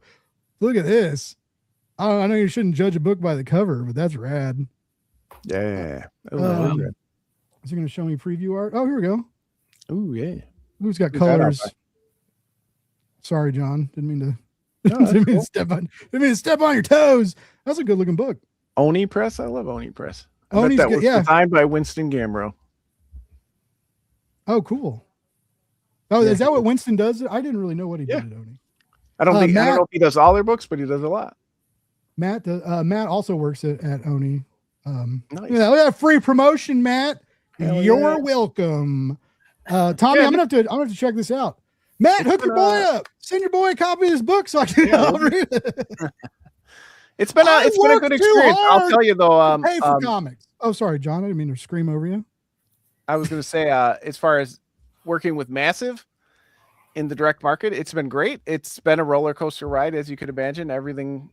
Look at this. I know you shouldn't judge a book by the cover, but that's rad. Yeah. Is it going to show me preview art? Oh, here we go. Oh, yeah. Who's got colors? Sorry, John. Didn't mean to step on your toes. That's a good looking book. Oni Press. I love Oni Press. Oni's that was good, yeah. designed by Winston Gamro. Oh, cool. Oh, is that what Winston does? I didn't really know what he did at Oni. I don't know if he does all their books, but he does a lot. Matt also works at Oni. Nice. Yeah, we have free promotion, Matt. You're welcome. Tommy, I'm gonna have to check this out. Matt, hook your boy up. Send your boy a copy of this book so I can read it. It's been a good worked too experience. I'll hard tell you though. Pay for comics. Oh, sorry, John. I didn't mean to scream over you. I was going to say, as far as working with Massive in the direct market, it's been great. It's been a roller coaster ride, as you could imagine. Everything,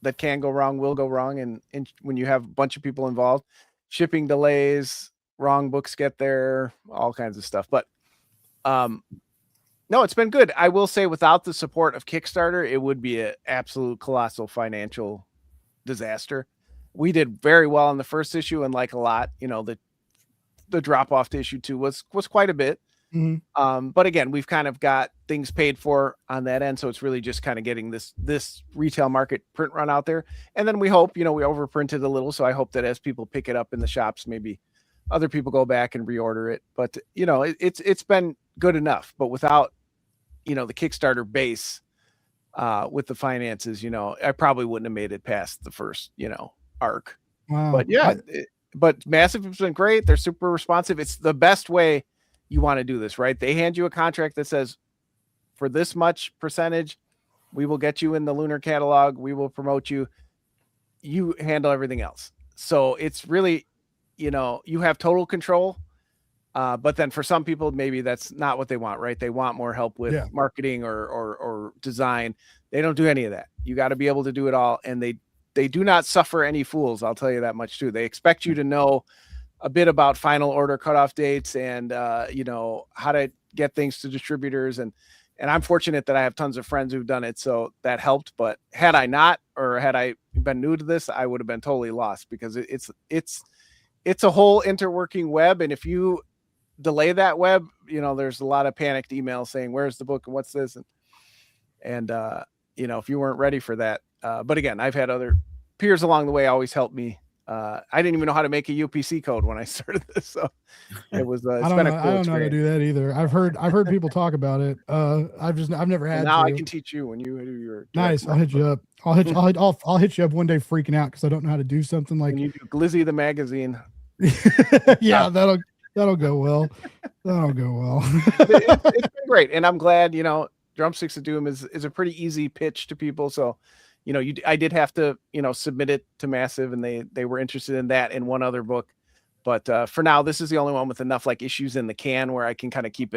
that can go wrong will go wrong. And when you have a bunch of people involved, shipping delays, wrong books get there, all kinds of stuff. But no, it's been good. I will say without the support of Kickstarter, it would be an absolute colossal financial disaster. We did very well in the first issue, and like a lot, the drop off to issue 2 was quite a bit. Mm-hmm. But again, we've kind of got things paid for on that end. So it's really just kind of getting this retail market print run out there. And then we hope, we overprinted a little. So I hope that as people pick it up in the shops, maybe other people go back and reorder it. But, it's been good enough. But without, the Kickstarter base with the finances, I probably wouldn't have made it past the first, arc. Wow. But yeah, but Massive has been great. They're super responsive. It's the best way you want to do this, right? They hand you a contract that says, for this much percentage, we will get you in the Lunar catalog. We will promote you. You handle everything else. So it's really, you have total control. But then for some people, maybe that's not what they want, right? They want more help with marketing or design. They don't do any of that. You got to be able to do it all. And they do not suffer any fools. I'll tell you that much too. They expect you to know a bit about final order cutoff dates and, how to get things to distributors. And I'm fortunate that I have tons of friends who've done it. So that helped. But had I not, or had I been new to this, I would have been totally lost, because it's a whole interworking web. And if you delay that web, there's a lot of panicked emails saying, where's the book and what's this? And if you weren't ready for that, but again, I've had other peers along the way always help me. I didn't even know how to make a UPC code when I started this, so it was. I don't know how to do that either. I've heard people talk about it. I've never had. And now to. I can teach you when you do your. Nice. I'll hit you up. I'll hit you up one day, freaking out because I don't know how to do something like. When you do Glizzy the magazine. Yeah, that'll go well. That'll go well. It's been great, and I'm glad. Drumsticks of Doom is a pretty easy pitch to people, so. I did have to, submit it to Massive, and they were interested in that and one other book. But for now, this is the only one with enough issues in the can where I can kind of keep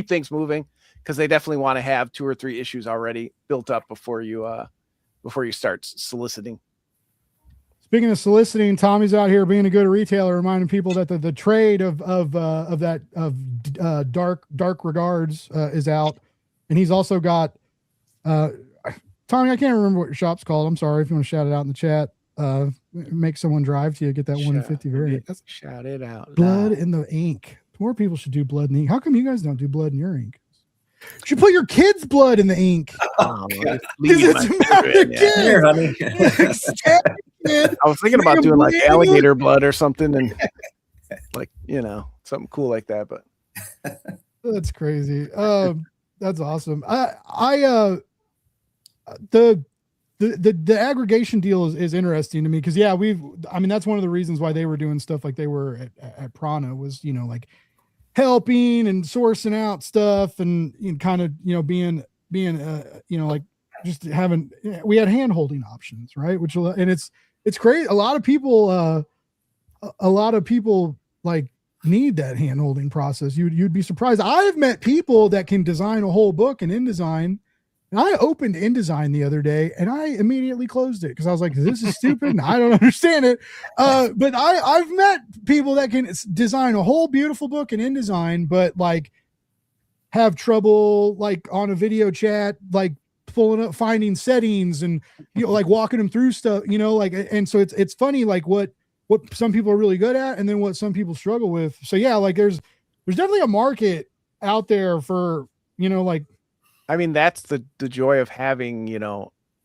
things moving, because they definitely want to have 2 or 3 issues already built up before you start soliciting. Speaking of soliciting, Tommy's out here being a good retailer, reminding people that the trade of dark regards is out, and he's also got. Tommy, I can't remember what your shop's called. I'm sorry if you want to shout it out in the chat. Make someone drive to you, get that 1 in 50 variant. Shout it out. Blood in the ink. More people should do blood in the ink. How come you guys don't do blood in your ink? You should put your kids' blood in the ink. Here, honey. I was thinking about doing alligator blood or something, and something cool like that. But that's crazy. That's awesome. The aggregation deal is interesting to me, because that's one of the reasons why they were doing stuff like they were at Prana, was helping and sourcing out stuff, and kind of being just having, we had hand holding options, right? And it's great. A lot of people need that hand holding process. You'd be surprised. I've met people that can design a whole book in InDesign. And I opened InDesign the other day, and I immediately closed it because I was like, this is stupid and I don't understand it. But I've met people that can design a whole beautiful book in InDesign, but have trouble on a video chat, pulling up, finding settings, and walking them through stuff, and so it's funny, what some people are really good at, and then what some people struggle with. So yeah, there's definitely a market out there for, that's the joy of having,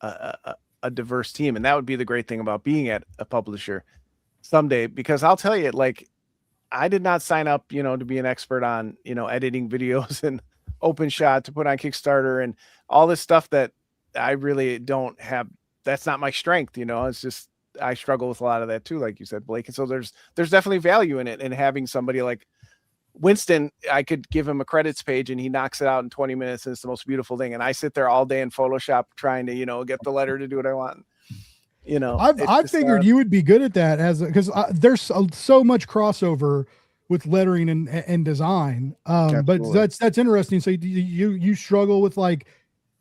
a diverse team. And that would be the great thing about being at a publisher someday, because I'll tell you, I did not sign up, to be an expert on, editing videos and open shot to put on Kickstarter and all this stuff that I really don't have. That's not my strength. It's just, I struggle with a lot of that too, like you said, Blake. And so there's definitely value in it, and having somebody like Winston, I could give him a credits page and he knocks it out in 20 minutes and it's the most beautiful thing. And I sit there all day in Photoshop trying to, get the letter to do what I want. I figured you would be good at that because there's so much crossover with lettering and design. But that's interesting. So you struggle with like,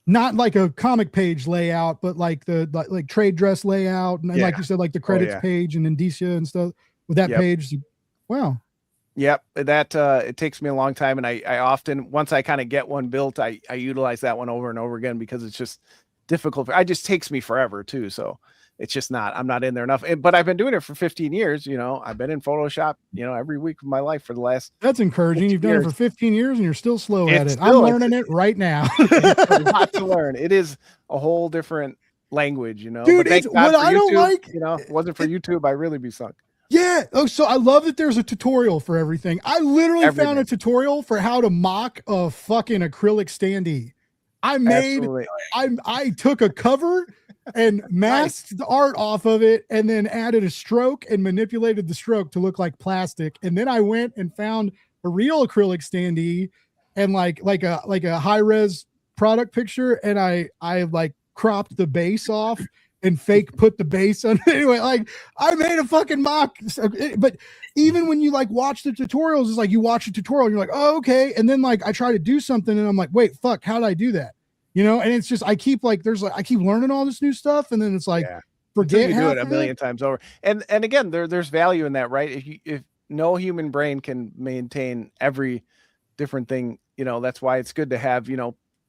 not like a comic page layout, but like like trade dress layout. And like you said, like the credits page and indicia and stuff with that page. Wow. Yep. That, it takes me a long time. And I often, once I kind of get one built, I utilize that one over and over again because it's just difficult. It just takes me forever too. So it's just I'm not in there enough, but I've been doing it for 15 years. I've been in Photoshop, every week of my life for the last. That's encouraging. You've done it for 15 years and you're still slow at it. I'm learning it right now. It's a lot to learn. It is a whole different language, Dude, it's what I don't like. Wasn't for YouTube, I'd really be sunk. Yeah. Oh, so I love that there's a tutorial for everything. I literally found a tutorial for how to mock a fucking acrylic standee. I took a cover and masked the art off of it and then added a stroke and manipulated the stroke to look like plastic. And then I went and found a real acrylic standee and like a high res product picture. And I like cropped the base off and fake put the base on. Anyway, like I made a fucking mock. But even when you like watch the tutorials, it's like you watch a tutorial and you're like, oh, okay. And then like I try to do something and I'm like, wait, fuck, how did I do that? And it's just I keep learning all this new stuff, and then it's like forget you do it a million times over. And again, there's value in that, right? If no human brain can maintain every different thing, that's why it's good to have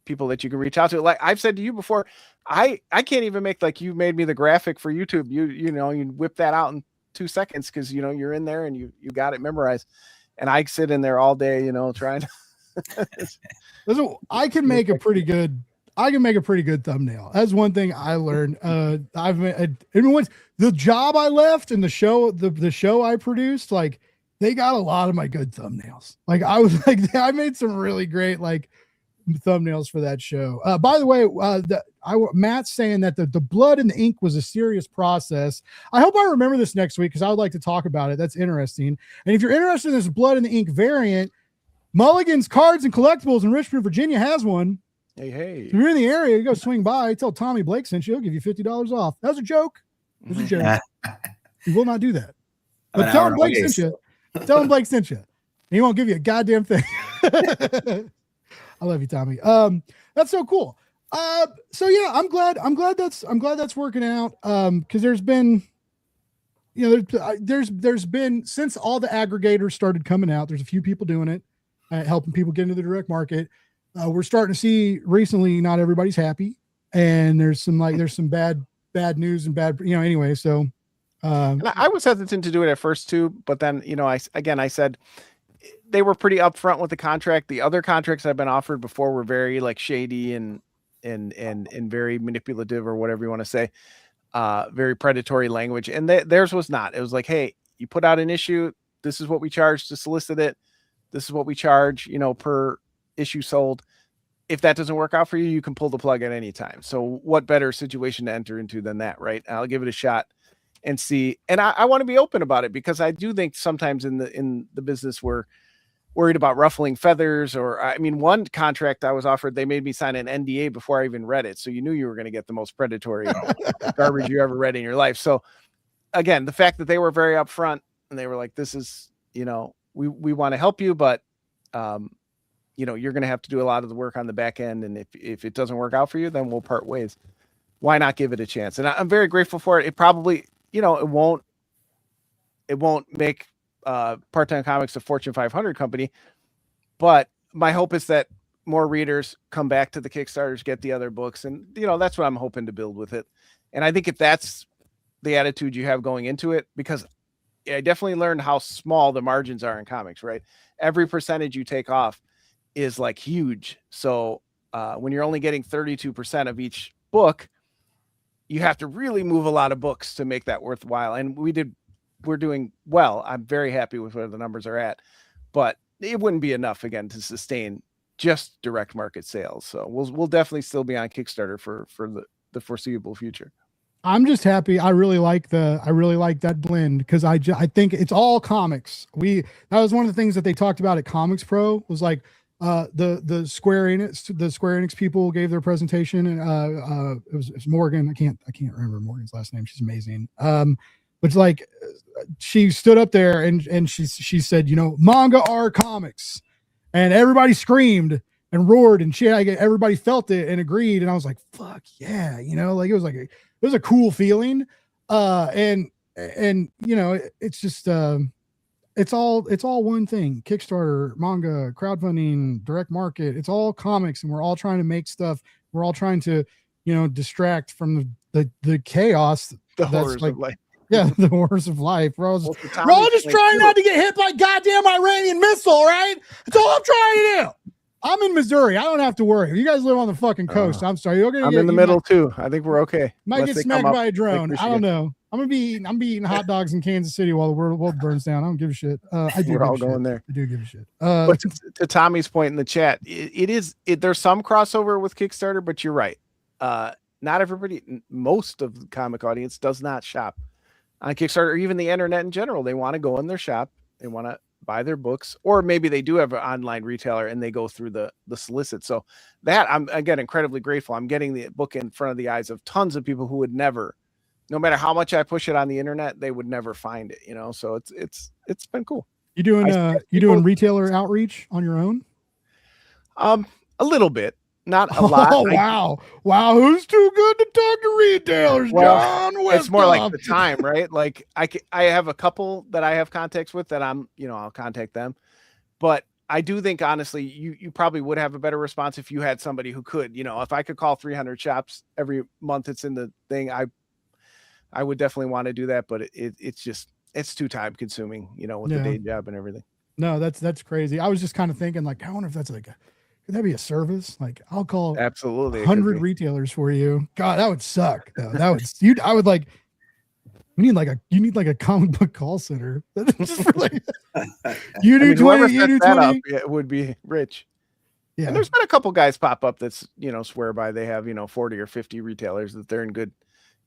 people that you can reach out to. Like I've said to you before, I can't even make, like you made me the graphic for YouTube. You whip that out in 2 seconds because you're in there and you got it memorized, and I sit in there all day, trying to. I can make a pretty good thumbnail. That's one thing I learned. Once the job I left and the show I produced, like they got a lot of my good thumbnails. Like I was like, I made some really great like thumbnails for that show. By the way, Matt's saying that the blood and the ink was a serious process. I hope I remember this next week because I would like to talk about it. That's interesting. And if you're interested in this blood and the ink variant, Mulligan's Cards and Collectibles in Richmond, Virginia has one. Hey. If you're in the area, you go swing by, tell Tommy Blake sent you. He'll give you $50 off. That was a joke. It was a joke. He will not do that. But tell him Blake sent you. Tell him Blake sent you. And he won't give you a goddamn thing. I love you, Tommy. That's so cool. So yeah, I'm glad that's working out. Because there's been, there's been, since all the aggregators started coming out, there's a few people doing it, helping people get into the direct market. We're starting to see recently, not everybody's happy, and there's some bad news and bad, anyway. So, and I was hesitant to do it at first too, but then, I said they were pretty upfront with the contract. The other contracts I've been offered before were very like shady and very manipulative or whatever you want to say, very predatory language. And theirs was not. It was like, hey, you put out an issue. This is what we charge to solicit it. This is what we charge, per issue sold. If that doesn't work out for you, you can pull the plug at any time. So what better situation to enter into than that, right? I'll give it a shot and see. And I want to be open about it because I do think sometimes in the business we're worried about ruffling feathers, or one contract I was offered, they made me sign an NDA before I even read it. So you knew you were going to get the most predatory garbage you ever read in your life. So again, the fact that they were very upfront and they were like, this is, we want to help you, but you're going to have to do a lot of the work on the back end. And if it doesn't work out for you, then we'll part ways. Why not give it a chance? And I'm very grateful for it. It probably, it won't make Part-Time Comics a Fortune 500 company, but my hope is that more readers come back to the Kickstarters, get the other books. And, that's what I'm hoping to build with it. And I think if that's the attitude you have going into it, because I definitely learned how small the margins are in comics, right? Every percentage you take off is like huge. So when you're only getting 32% of each book, you have to really move a lot of books to make that worthwhile. And we're doing well. I'm very happy with where the numbers are at, but it wouldn't be enough again to sustain just direct market sales. So we'll definitely still be on Kickstarter for the foreseeable future. I'm just happy. I really like that blend because I think it's all comics. That was one of the things that they talked about at Comics Pro was like the Square Enix people gave their presentation, and it was Morgan. I can't remember Morgan's last name. She's amazing. But like she stood up there and she said, manga are comics, and everybody screamed and roared and everybody felt it and agreed, and I was like, fuck yeah, like it was a cool feeling. And it's just it's all one thing: Kickstarter, manga, crowdfunding, direct market. It's all comics, and we're all trying to make stuff. We're all trying to distract from the chaos, the horrors of life. Yeah, the horrors of life. We're all just trying not to get hit by goddamn Iranian missile, right? That's all I'm trying to do. I'm in Missouri. I don't have to worry. If you guys live on the fucking coast, I'm sorry. I'm in the middle too. I think we're okay. Might get smacked by a drone. I don't know. I'm be eating hot dogs in Kansas City while the world burns down. I don't give a shit. We're all going there. I do give a shit. But to Tommy's point in the chat, there's some crossover with Kickstarter, but you're right. Not everybody, most of the comic audience does not shop on Kickstarter or even the internet in general. They want to go in their shop. They want to buy their books, or maybe they do have an online retailer and they go through the solicit. So that I'm again incredibly grateful. I'm getting the book in front of the eyes of tons of people who would never, no matter how much I push it on the internet, they would never find it. So it's been cool. You doing retailer outreach on your own? A little bit, not a lot. Oh, wow. Who's too good to talk to retailers, John? It's more like the time, right? Like I have a couple that I have contacts with that I'll contact them. But I do think, honestly, you probably would have a better response if you had somebody who could, if I could call 300 shops every month it's in the thing, I would definitely want to do that. But it's too time consuming, with the day job and everything. No, that's crazy. I was just kind of thinking like, I wonder if that's like could that be a service? Like I'll call absolutely 100 retailers for you. God, that would suck. Though. That would I would like. You need like a comic book call center. Just for like, you do 20. You do 20. It would be rich. Yeah. And there's been a couple guys pop up that's swear by they have 40 or 50 retailers that they're in good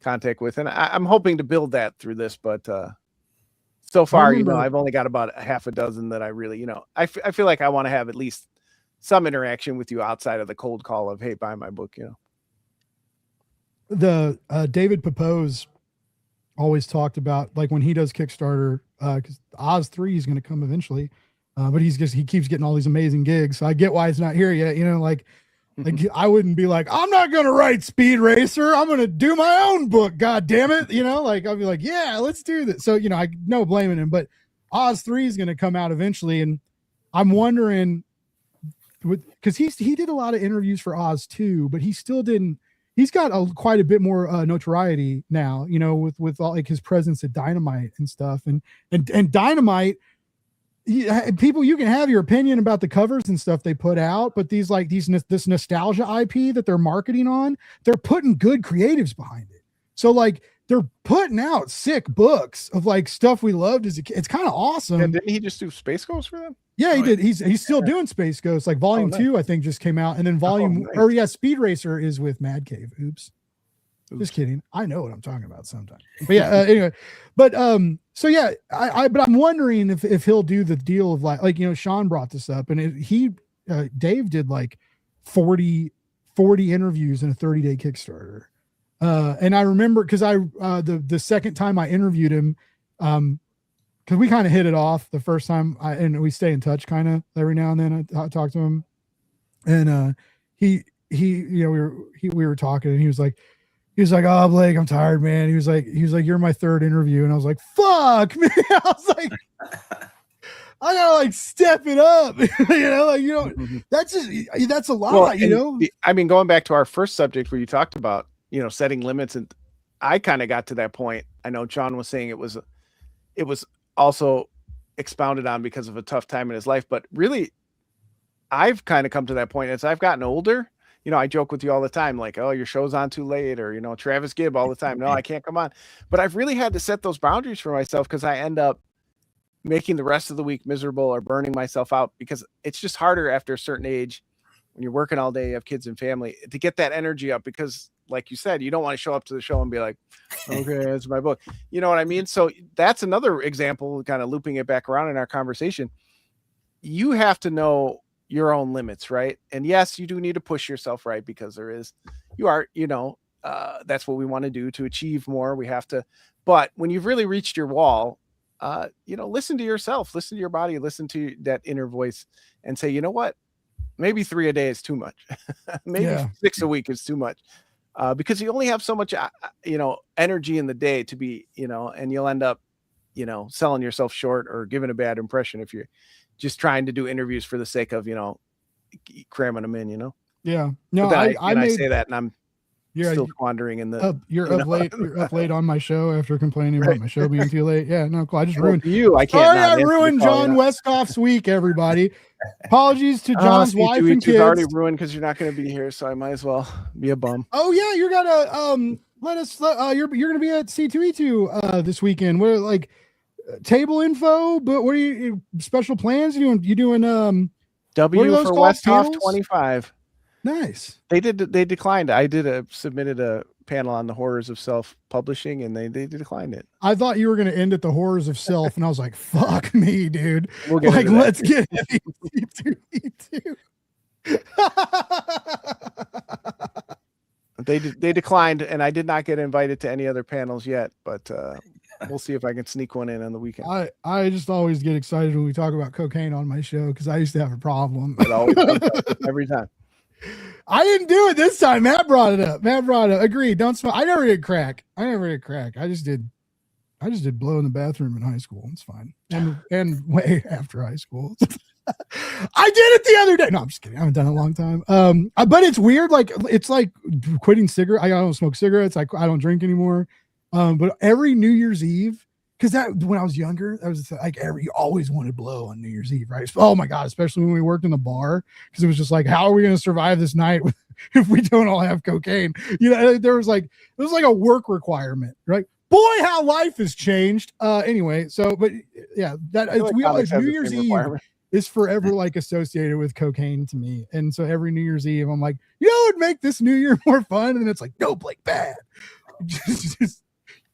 contact with, and I'm hoping to build that through this, but so far I've only got about a half a dozen that I really I feel like I want to have at least some interaction with you outside of the cold call of, hey, buy my book. The David Papose always talked about like when he does Kickstarter, because Oz 3 is going to come eventually, but he keeps getting all these amazing gigs. So I get why it's not here yet. Like I wouldn't be like, I'm not going to write Speed Racer. I'm going to do my own book. God damn it. Like I'll be like, yeah, let's do this. So, I no blaming him, but Oz 3 is going to come out eventually. And I'm wondering because he did a lot of interviews for Oz 2, but he still didn't. He's got quite a bit more notoriety now, with all like his presence at Dynamite and stuff, and Dynamite. People, you can have your opinion about the covers and stuff they put out, but this nostalgia IP that they're marketing on, they're putting good creatives behind it. So like they're putting out sick books of like stuff we loved as a kid. It's kind of awesome. And didn't he just do Space Ghost for them? Yeah, he did. He's still doing Space Ghost. Like volume 2, I think, just came out, and then Speed Racer is with Mad Cave. Oops. Just kidding. I know what I'm talking about sometimes. But yeah, anyway. But so yeah, but I'm wondering if he'll do the deal of like Sean brought this up, and Dave did like 40 interviews in a 30-day Kickstarter. And I remember because the second time I interviewed him, because we kind of hit it off the first time, and we stay in touch kind of every now and then. I talk to him, and we were talking, and he was like, oh, Blake, I'm tired, man. He was like, you're my third interview, and I was like, fuck, man. I was like, I gotta like step it up, that's a lot, well, I mean, going back to our first subject where you talked about setting limits, and I kind of got to that point. I know John was saying it was also expounded on because of a tough time in his life, but really I've kind of come to that point as I've gotten older. I joke with you all the time, like, oh, your show's on too late, or Travis Gibb all the time, no, I can't come on. But I've really had to set those boundaries for myself, because I end up making the rest of the week miserable or burning myself out, because it's just harder after a certain age when you're working all day, you have kids and family, to get that energy up, because like you said, you don't want to show up to the show and be like, okay, it's my book. You know what I mean? So that's another example, kind of looping it back around in our conversation. You have to know your own limits, right? And yes, you do need to push yourself, right? Because that's what we want to do to achieve more. We have to, but when you've really reached your wall, listen to yourself, listen to your body, listen to that inner voice and say, you know what? Maybe 3 a day is too much. Maybe 6 a week is too much. Because you only have so much, energy in the day to be, and you'll end up, selling yourself short or giving a bad impression if you're just trying to do interviews for the sake of, cramming them in, Yeah. No, I say that and I'm still squandering in the. You're up late on my show after complaining about my show being too late. Yeah, no, cool. I just ruined you. I can't. Sorry, I ruined John Westhoff's week. Everybody, apologies to John's wife and kids. Already ruined because you're not going to be here, so I might as well be a bum. Oh yeah, you're gonna you're gonna be at C2E2 this weekend. What like table info? But what are you special plans? You doing W for Westhoff 25. Nice. They declined. I submitted a panel on the horrors of self-publishing and they declined it. I thought you were going to end at the horrors of self and I was like, fuck me, dude. We'll get let's get They declined and I did not get invited to any other panels yet, but we'll see if I can sneak one in on the weekend. I just always get excited when we talk about cocaine on my show because I used to have a problem. It always comes up every time. I didn't do it this time. Matt brought it up. Agreed. Don't smoke. I never did crack. I just did blow in the bathroom in high school. It's fine. And way after high school. I did it the other day. No, I'm just kidding. I haven't done it in a long time. But it's weird. Like it's like quitting cigarettes. I don't smoke cigarettes. I don't drink anymore. But every New Year's Eve, because that when I was younger, that was like you always wanted to blow on New Year's Eve, right? Oh my God, especially when we worked in the bar, because it was just like, how are we going to survive this night if we don't all have cocaine? It was like a work requirement, right? Boy, how life has changed. Anyway, so but yeah, New Year's Eve is forever like associated with cocaine to me, and so every New Year's Eve, I'm like, it would make this New Year more fun, and it's like, no, Blake, bad. just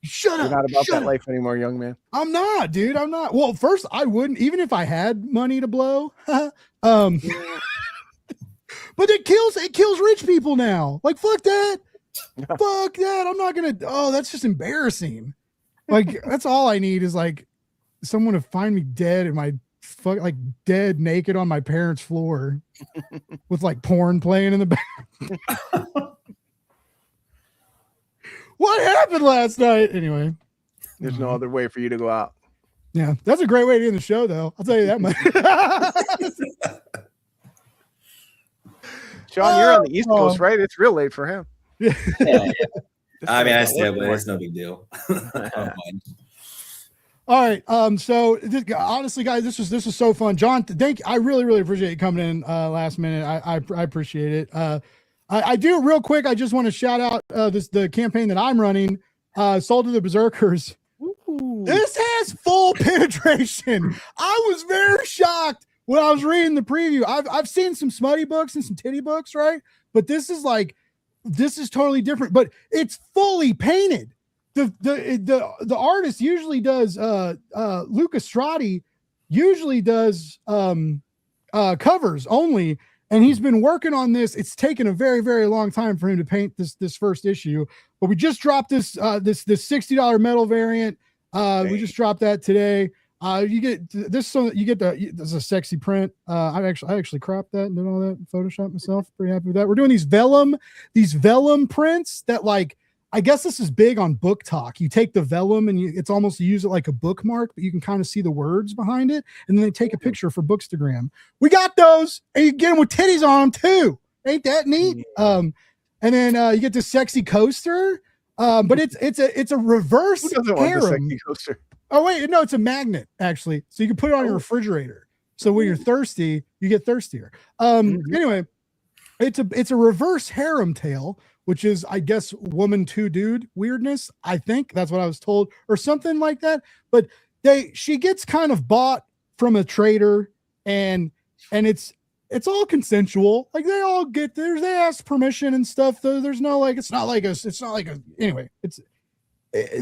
shut up. You're not about that life anymore, young man. I'm not, dude. I'm not. Well, first, I wouldn't, even if I had money to blow. But it kills rich people now. Like, fuck that. Fuck that. I'm not going to. Oh, that's just embarrassing. Like, that's all I need is like someone to find me dead in my dead naked on my parents' floor with like porn playing in the back. What happened last night? Anyway, there's no other way for you to go out. Yeah, that's a great way to end the show, though. I'll tell you that much. John, you're on the East Coast, right? It's real late for him. Yeah. I mean, I still, but it's no big deal. All right. So honestly, guys, this was so fun. John, I really appreciate you coming in last minute. I appreciate it. I do real quick. I just want to shout out the campaign that I'm running, Sold to the Berserkers. Ooh. This has full penetration. I was very shocked when I was reading the preview. I've seen some smutty books and some titty books, right? But this is totally different. But it's fully painted. The artist usually does. Lucas Strati usually does covers only. And he's been working on this. It's taken a very, very long time for him to paint this first issue. But we just dropped this $60 metal variant. We just dropped that today. You get this, so you get there's a sexy print. I actually cropped that and did all that in Photoshop myself. Pretty happy with that. We're doing these vellum prints that, like, I guess this is big on Book Talk. You take the vellum and it's almost, you use it like a bookmark, but you can kind of see the words behind it. And then they take a picture for Bookstagram. We got those, and you get them with titties on them too. Ain't that neat? And then you get this sexy coaster. But it's a reverse Who doesn't want the sexy coaster? Oh wait, no, it's a magnet actually. So you can put it on your refrigerator. So when you're thirsty, you get thirstier. Anyway, it's a reverse harem tale, which is, I guess, woman to dude weirdness. I think that's what I was told, or something like that. But she gets kind of bought from a trader, and it's it's all consensual. Like they all get there. They ask permission and stuff. There's no like, it's not like a, anyway,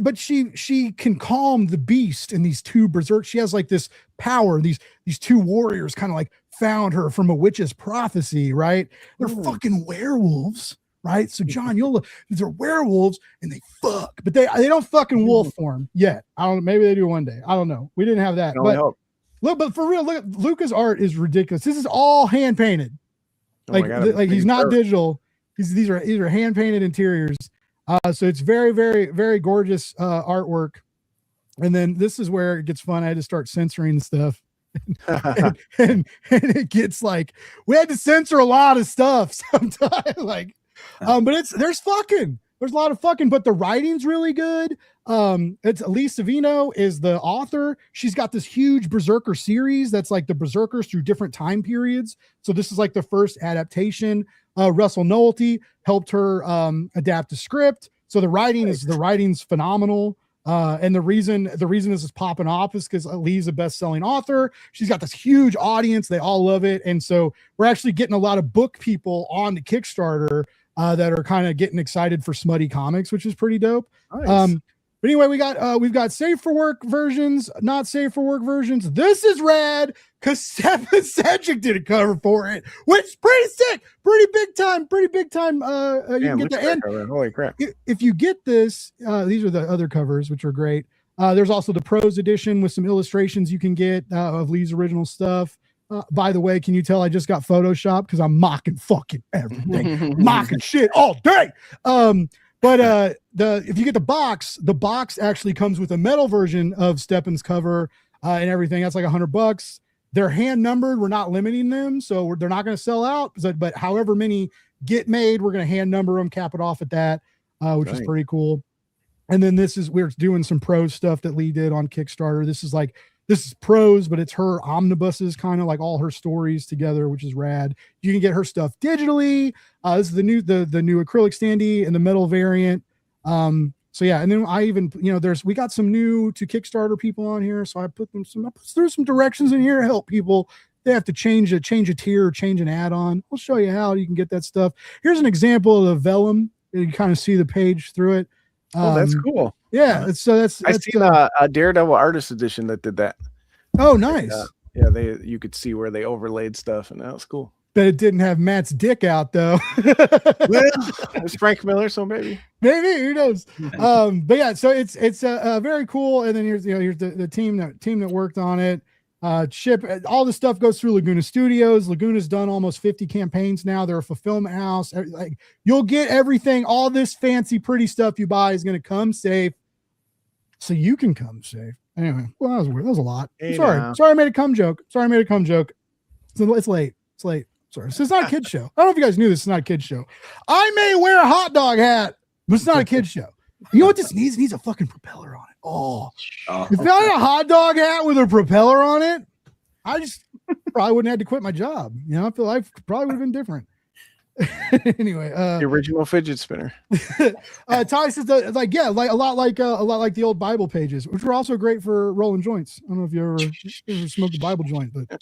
but she can calm the beast in these two berserk. She has like this power. These two warriors kind of like found her from a witch's prophecy, right? They're fucking werewolves, right? So John, these are werewolves and they fuck, but they don't fuck in wolf form yet. I don't know. Maybe they do one day. I don't know. We didn't have that. But look, but for real, look, Luca's art is ridiculous. This is all hand painted. Like he's not digital. These are hand painted interiors. So it's very, very, very gorgeous artwork. And then this is where it gets fun. I had to start censoring stuff. and it gets like, we had to censor a lot of stuff sometimes. Like, but there's a lot of fucking, but the writing's really good. It's Elise Savino is the author. She's got this huge Berserker series that's like the Berserkers through different time periods. So this is like the first adaptation. Russell Nohelty helped her adapt the script. So the writing's phenomenal. And the reason this is popping off is because Lee's a best-selling author. She's got this huge audience. They all love it. And so we're actually getting a lot of book people on the Kickstarter that are kind of getting excited for smutty comics, which is pretty dope. Nice. But anyway, we've got safe for work versions, not safe for work versions. This is rad because Stefan Cedric did a cover for it, which is pretty sick, pretty big time. You can get the end. Holy crap! If you get this, these are the other covers, which are great. There's also the Pros edition with some illustrations you can get of Lee's original stuff. By the way, can you tell I just got Photoshop because I'm mocking fucking everything, mocking shit all day. But if you get the box actually comes with a metal version of Stepan's cover and everything. That's like $100. They're hand numbered. We're not limiting them, so they're not going to sell out. But however many get made, we're going to hand number them, cap it off at that, which is pretty cool. And then we're doing some pro stuff that Lee did on Kickstarter. This is pros, but it's her omnibuses, kind of like all her stories together, which is rad. You can get her stuff digitally. This is the new acrylic standee and the metal variant. So yeah, and then I even, we got some new to Kickstarter people on here. So I put through some directions in here to help people. They have to change a tier or change an add-on. We'll show you how you can get that stuff. Here's an example of the vellum. You can kind of see the page through it. That's cool. Yeah, that's I seen a Daredevil artist edition that did that. Oh, nice. You could see where they overlaid stuff, and that was cool. But it didn't have Matt's dick out though. Well, it's Frank Miller, so maybe who knows? But yeah, so it's very cool. And then here's the team that worked on it. All the stuff goes through Laguna Studios. Laguna's done almost 50 campaigns now. They're a fulfillment house. Like you'll get everything. All this fancy, pretty stuff you buy is going to come safe, so you can come safe. Anyway, well, that was weird. That was a lot. Hey, sorry I made a cum joke. So it's late. Sorry. So it's not a kid's show. I don't know if you guys knew this is not a kid's show. I may wear a hot dog hat, but it's not a kid's show. You know what this needs? It needs a fucking propeller on it. Oh. If I had a hot dog hat with a propeller on it, I just probably wouldn't have to quit my job. I feel life probably would have been different. Anyway, the original fidget spinner. Ty says a lot like the old Bible pages, which were also great for rolling joints. I don't know if you ever smoked a Bible joint, but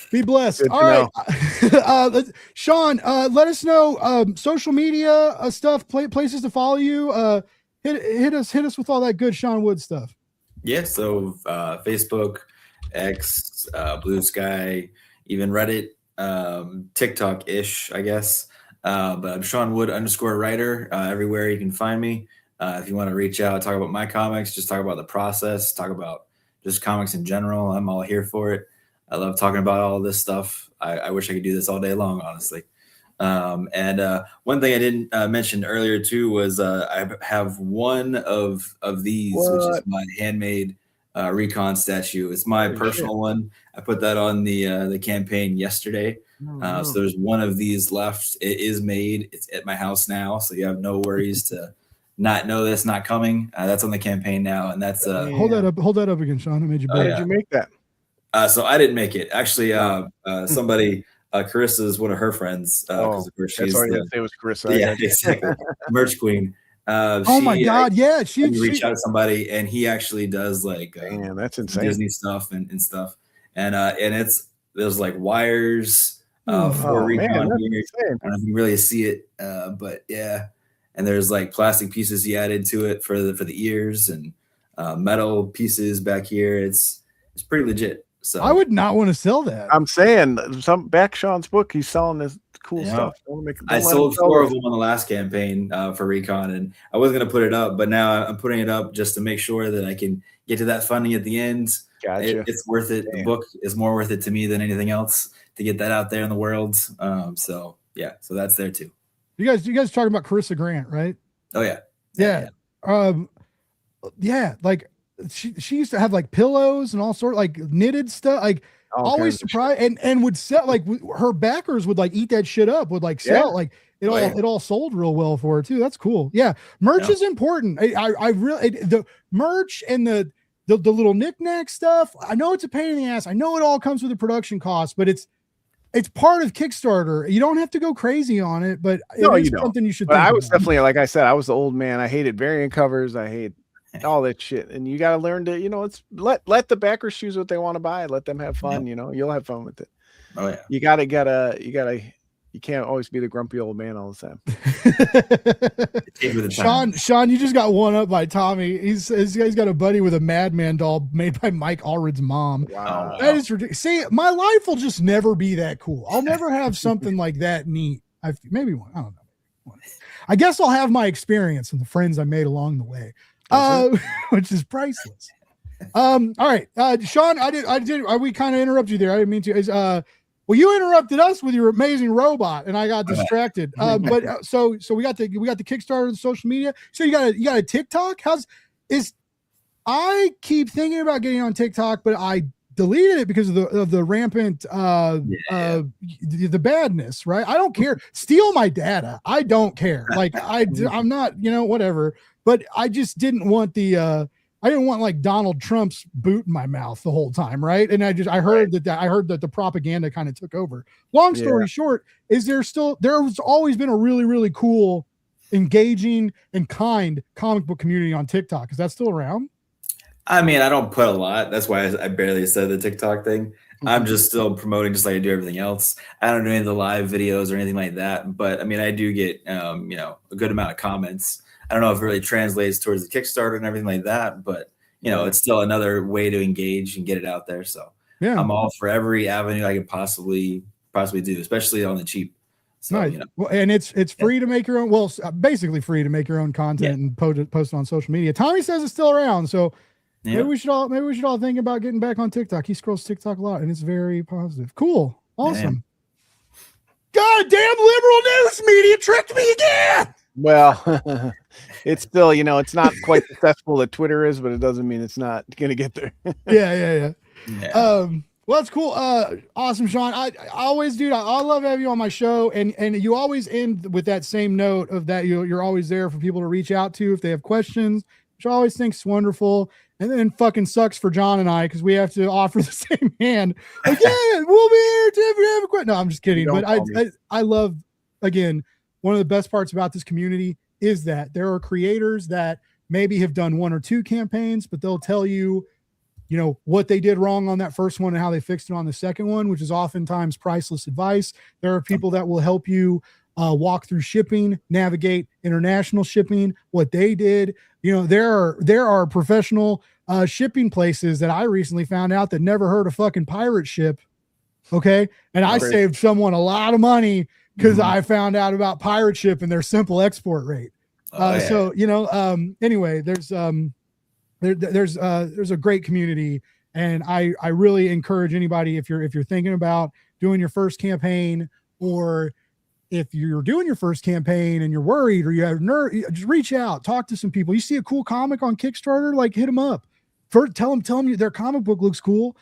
be blessed. All right, Sean, let us know social media stuff, places to follow you. Hit us with all that good Sean Wood stuff. Yeah, so Facebook, X, Blue Sky, even Reddit, TikTok-ish, I guess. But I'm Sean Wood _writer everywhere you can find me. If you want to reach out, talk about my comics, just talk about the process, talk about just comics in general. I'm all here for it. I love talking about all this stuff. I wish I could do this all day long, honestly. And one thing I didn't mention earlier too was I have one of these, which is my handmade Recon statue. It's my personal one. I put that on the campaign yesterday. So there's one of these left. It is made. It's at my house now, so you have no worries to not know this not coming. That's on the campaign now, and that's hold that up again, Sean. I made you. How did you make that? So I didn't make it. Actually, somebody, Carissa is one of her friends. Because of course she's it was Carissa. Yeah, exactly. Merch queen. My God. Yeah. She reached out to somebody and he actually does like that's insane. Disney stuff and stuff. And it's there's like wires for Oh, man, Recon that's here. insane. I don't know if you can really see it, but yeah. And there's like plastic pieces he added to it for the ears, and metal pieces back here. It's pretty legit. So I would not want to sell that. I'm saying some back Sean's book, he's selling this cool Yeah. stuff. I sold 4 of them on the last campaign for Recon, and I wasn't going to put it up, but now I'm putting it up just to make sure that I can get to that funding at the end. Gotcha. It's worth it. Damn. The book is more worth it to me than anything else to get that out there in the world. So yeah, so that's there too. You guys talking about Carissa Grant, right? Oh yeah. Yeah. Like she used to have like pillows and all sort of like knitted stuff, like always surprised, and would sell, like her backers would like eat that shit up, would like sell, like it all sold real well for her too. That's cool. Yeah. Merch is important. I really, the merch and the little knick-knack stuff, I know it's a pain in the ass. I know it all comes with a production cost, but it's part of Kickstarter. You don't have to go crazy on it, but it's something you should. But I was definitely, like I said, I was the old man. I hated variant covers. I hate all that shit. And you got to learn to, it's let the backers choose what they want to buy. Let them have fun. You'll have fun with it. Oh yeah. You can't always be the grumpy old man all the time. Sean, you just got one up by Tommy. He's got a buddy with a Madman doll made by Mike Allred's mom. Wow. That is ridiculous. See, my life will just never be that cool. I'll never have something like that neat. Maybe one. I don't know. I guess I'll have my experience and the friends I made along the way, which is priceless. All right, Sean, we kind of interrupted you there. I didn't mean to. Well, you interrupted us with your amazing robot, and I got distracted. But so we got the Kickstarter and social media. So you got a TikTok. I keep thinking about getting on TikTok, but I deleted it because of the rampant the badness. Right? I don't care. Steal my data. I don't care. Like I'm not whatever. But I just didn't want I didn't want like Donald Trump's boot in my mouth the whole time, right? And I heard that the propaganda kind of took over. Long story short, there's always been a really, really cool, engaging, and kind comic book community on TikTok. Is that still around? I mean, I don't put a lot. That's why I barely said the TikTok thing. I'm just still promoting just like I do everything else. I don't do any of the live videos or anything like that. But I mean, I do get a good amount of comments. I don't know if it really translates towards the Kickstarter and everything like that, but it's still another way to engage and get it out there. So I'm all for every avenue I could possibly do, especially on the cheap. So, nice. Well, and it's free to make your own. Well, basically free to make your own content and post it on social media. Tommy says it's still around, so maybe we should all think about getting back on TikTok. He scrolls TikTok a lot, and it's very positive. Cool, awesome. Goddamn liberal news media tricked me again. Well, it's still, it's not quite successful that Twitter is, but it doesn't mean it's not going to get there. Yeah. Well, that's cool. Awesome, Sean. I always do. I love having you on my show, and you always end with that same note of that you're always there for people to reach out to if they have questions, which I always think is wonderful. And then fucking sucks for John and I because we have to offer the same hand. Like, yeah, we'll be here if you have a question. No, I'm just kidding. But I love, again, one of the best parts about this community is that there are creators that maybe have done 1 or 2 campaigns, but they'll tell you, what they did wrong on that first one and how they fixed it on the second one, which is oftentimes priceless advice. There are people that will help you walk through shipping, navigate international shipping, what they did. There are professional shipping places that I recently found out that never heard a fucking pirate ship. Okay. And I saved someone a lot of money because I found out about pirate ship and their simple export rate. So, anyway, there's a great community, and I really encourage anybody, if you're thinking about doing your first campaign, or if you're doing your first campaign and you're worried or you have just reach out, talk to some people. You see a cool comic on Kickstarter, like hit them up. First, tell them their comic book looks cool.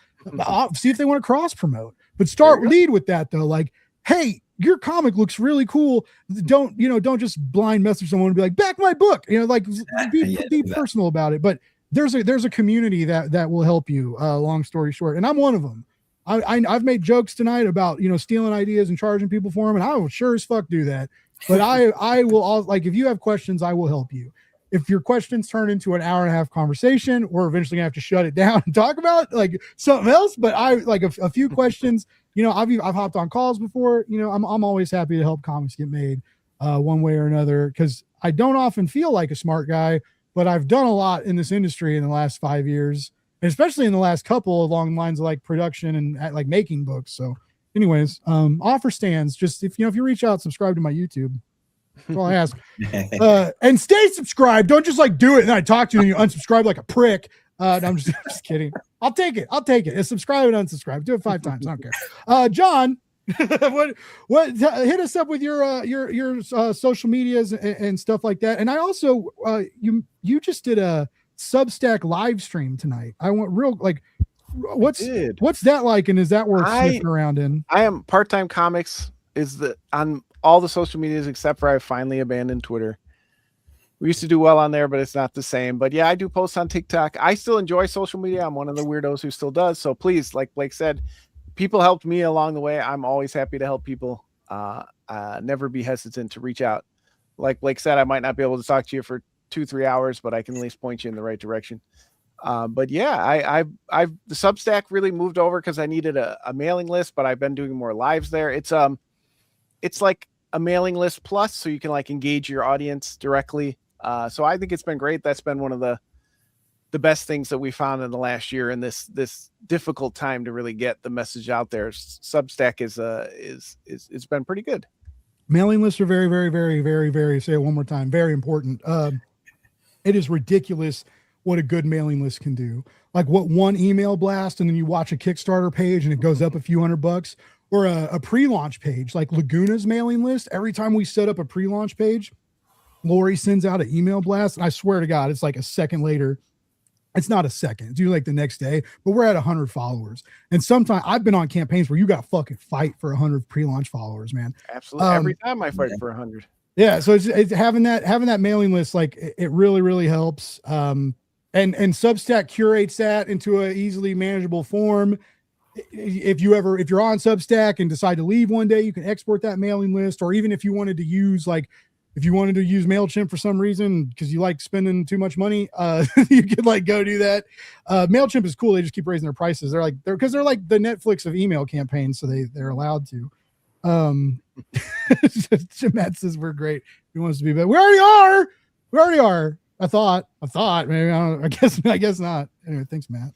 See if they want to cross promote, but lead with that though. Like, hey, your comic looks really cool. Don't just blind message someone and be like, back my book, be personal about it. But there's a community that will help you, long story short. And I'm one of them. I've made jokes tonight about, stealing ideas and charging people for them. And I will sure as fuck do that. But I will if you have questions, I will help you. if your questions turn into an hour and a half conversation, we're eventually gonna have to shut it down and talk about like something else. But I like a few questions. You know, I've hopped on calls before. You know, I'm always happy to help comics get made one way or another, because I don't often feel like a smart guy, but I've done a lot in this industry in the last 5 years, and especially in the last couple along the lines of like production and like making books. So anyways, offer stands. Just if you reach out, subscribe to my YouTube. That's all I ask. And stay subscribed. Don't just like do it and then I talk to you and you unsubscribe like a prick. No, I'm just kidding. I'll take it. It's subscribe and unsubscribe. Do it 5 times. I don't care. John, what hit us up with your social medias and stuff like that. And I also you just did a Substack live stream tonight. I want real like what's that like, and is that worth sniffing around in? I am Part-Time Comics on all the social medias except for I finally abandoned Twitter. We used to do well on there, but it's not the same. But yeah, I do post on TikTok. I still enjoy social media. I'm one of the weirdos who still does. So please, like Blake said, people helped me along the way. I'm always happy to help people. Never be hesitant to reach out. Like Blake said, I might not be able to talk to you for 2-3 hours, but I can at least point you in the right direction. But yeah, the Substack really moved over because I needed a mailing list, but I've been doing more lives there. It's like a mailing list plus, so you can like engage your audience directly. So I think it's been great. That's been one of the best things that we found in the last year in this difficult time to really get the message out there. Substack it's been pretty good. Mailing lists are very, very, very, very, very, say it one more time, very important. It is ridiculous what a good mailing list can do. Like what one email blast, and then you watch a Kickstarter page and it goes up a few $100, or a pre-launch page, like Laguna's mailing list. Every time we set up a pre-launch page, Lori sends out an email blast, and I swear to God, it's like a second later. It's not a second, it's usually like the next day, but we're at 100 followers. And sometimes I've been on campaigns where you got to fucking fight for 100 pre-launch followers, man. Absolutely. Every time I fight for 100. Yeah. So it's having that mailing list, like it really, really helps. And Substack curates that into a easily manageable form. If you're on Substack and decide to leave one day, you can export that mailing list. Or even if you wanted to use MailChimp for some reason because you like spending too much money, you could like go do that. MailChimp is cool. They just keep raising their prices. They're like the Netflix of email campaigns, so they're allowed to. Matt says we're great. He wants to be better. We already are. I thought maybe I guess not. Anyway, thanks, Matt.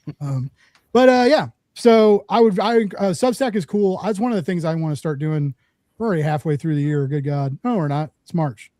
Yeah. So Substack is cool. That's one of the things I want to start doing. We're already halfway through the year. Good God. No, we're not. It's March.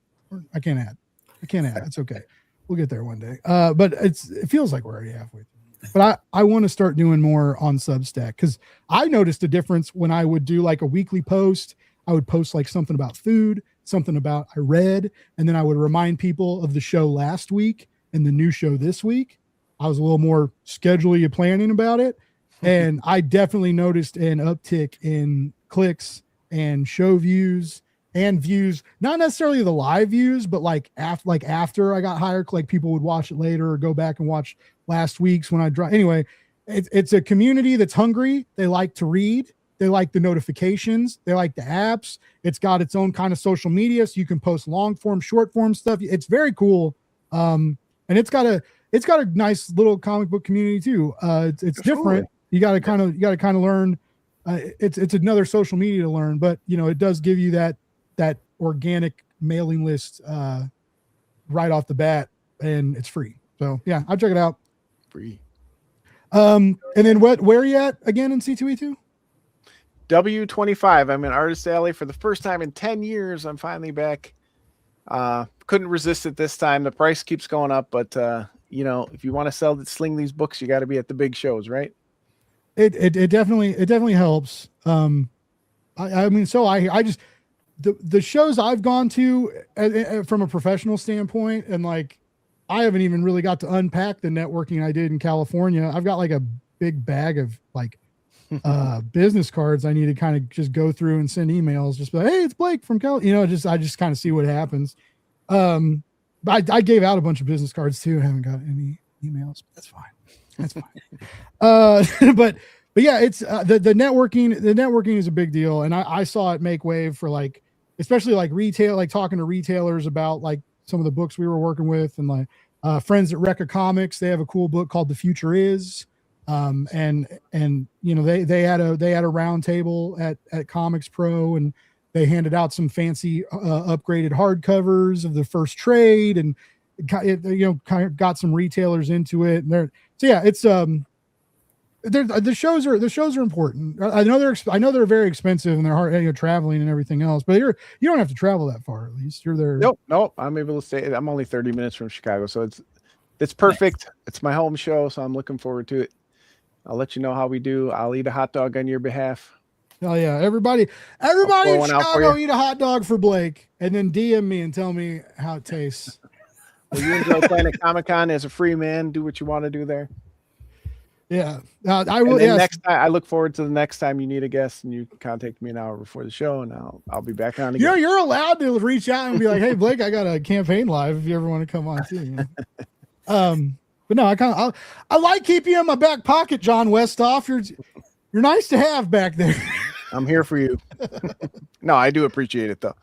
I can't add. It's okay. We'll get there one day. But it feels like we're already halfway through. But I want to start doing more on Substack because I noticed a difference when I would do like a weekly post. I would post like something about food, something about I read, and then I would remind people of the show last week and the new show this week. I was a little more schedule-y planning about it. And I definitely noticed an uptick in clicks and show views and views, not necessarily the live views, but like after I got hired, like people would watch it later or go back and watch last week's when I dropped. Anyway, it's a community that's hungry. They like to read. They like the notifications. They like the apps. It's got its own kind of social media, so you can post long form, short form stuff. It's very cool. And it's got a nice little comic book community too. It's different. You got to kind of learn. It's another social media to learn, but it does give you that organic mailing list right off the bat, and it's free. So yeah, I'll check it out. Free. And then where are you at again in C2E2? W25. I'm in Artist Alley for the first time in 10 years. I'm finally back. Couldn't resist it this time. The price keeps going up, but if you want to sling these books, you got to be at the big shows, right? It definitely helps. I just the shows I've gone to from a professional standpoint, and like I haven't even really got to unpack the networking I did in California. I've got like a big bag of like business cards I need to kind of just go through and send emails. Just be like, hey, it's Blake from Cal. I just kind of see what happens. But I gave out a bunch of business cards too. I haven't got any emails. But that's fine. That's fine. But yeah, it's the networking. The networking is a big deal, and I saw it make wave for like, especially like retail, like talking to retailers about like some of the books we were working with, and like friends at Recon Comics. They have a cool book called The Future Is. And you know, they had a round table at Comics Pro, and they handed out some fancy upgraded hardcovers of the first trade, and it, you know, kind of got some retailers into it. And it's the shows are important. I know they're very expensive, and they're hard, you know, traveling and everything else, but you don't have to travel that far. At least you're there. Nope. I'm able to stay. I'm only 30 minutes from Chicago, so it's perfect. Nice. It's my home show, so I'm looking forward to it. I'll let you know how we do. I'll eat a hot dog on your behalf. Oh yeah, everybody in Chicago eat a hot dog for Blake, and then DM me and tell me how it tastes. Well, you enjoy playing at Comic-Con as a free man. Do what you want to do there. Yeah, I will. Yes. Next time, I look forward to the next time you need a guest, and you contact me an hour before the show, and I'll be back on again. You know, you're allowed to reach out and be like, "Hey, Blake, I got a campaign live. If you ever want to come on too." You know? But no, I like keeping you in my back pocket, John Westhoff. You're nice to have back there. I'm here for you. No, I do appreciate it though.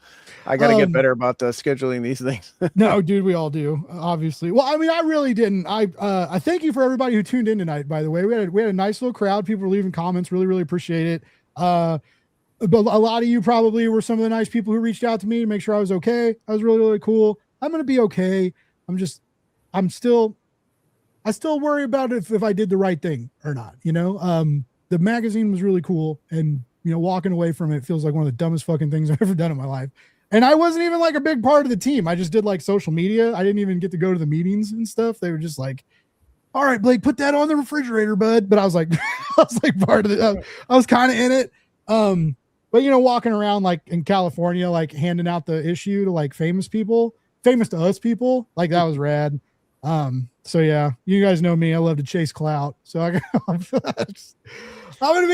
I got to get better about scheduling these things. No, dude, we all do, obviously. Well, I mean, I really didn't. I thank you for everybody who tuned in tonight. By the way, we had a nice little crowd. People were leaving comments. Really appreciate it. But a lot of you probably were some of the nice people who reached out to me to make sure I was okay. I was really cool. I'm gonna be okay. I still worry about if I did the right thing or not. You know, the magazine was really cool, and you know, walking away from it feels like one of the dumbest fucking things I've ever done in my life. And I wasn't even like a big part of the team. I just did like social media. I didn't even get to go to the meetings and stuff. They were just like, "All right, Blake, put that on the refrigerator, bud." But I was like, part of it. I was kind of in it. But you know, walking around like in California, like handing out the issue to like famous to us people, like that was rad. So yeah, you guys know me. I love to chase clout. So I'll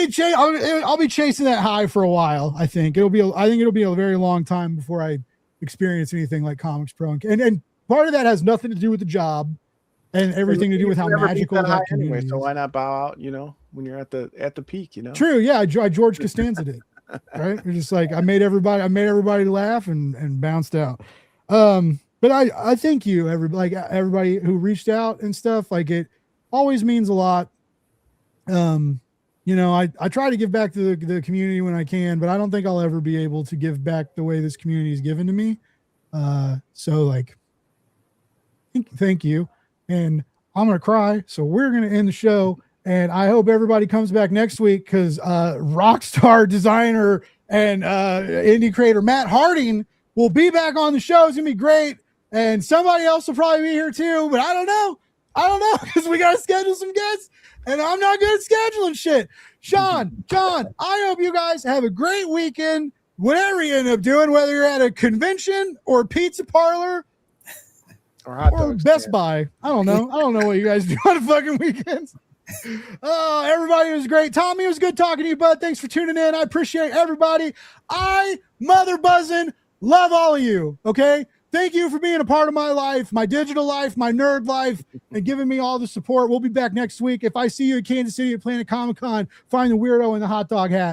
be chasing that high for a while. I think it'll be a very long time before I experience anything like Comics Pro. And part of that has nothing to do with the job and everything to do with how magical that community anyway. So is. why not bow out? You know, when you're at the peak. You know. True. Yeah, I George Costanza did. Right. We're just like I made everybody laugh and bounced out. But I thank you, everybody who reached out and stuff. Like it always means a lot. You know, I try to give back to the community when I can, but I don't think I'll ever be able to give back the way this community is given to me. So like, thank you. And I'm going to cry. So we're going to end the show. And I hope everybody comes back next week because rockstar designer and indie creator Matt Harding will be back on the show. It's going to be great. And somebody else will probably be here too, but I don't know because we got to schedule some guests. And I'm not good at scheduling shit. John, I hope you guys have a great weekend, whatever you end up doing, whether you're at a convention or pizza parlor or Best Buy. I don't know what you guys do on the fucking weekends. Oh, everybody was great. Tommy, it was good talking to you, bud. Thanks for tuning in. I appreciate everybody. I mother buzzing love all of you. Okay. Thank you for being a part of my life, my digital life, my nerd life, and giving me all the support. We'll be back next week. If I see you in Kansas City at Planet Comic-Con, find the weirdo in the hot dog hat.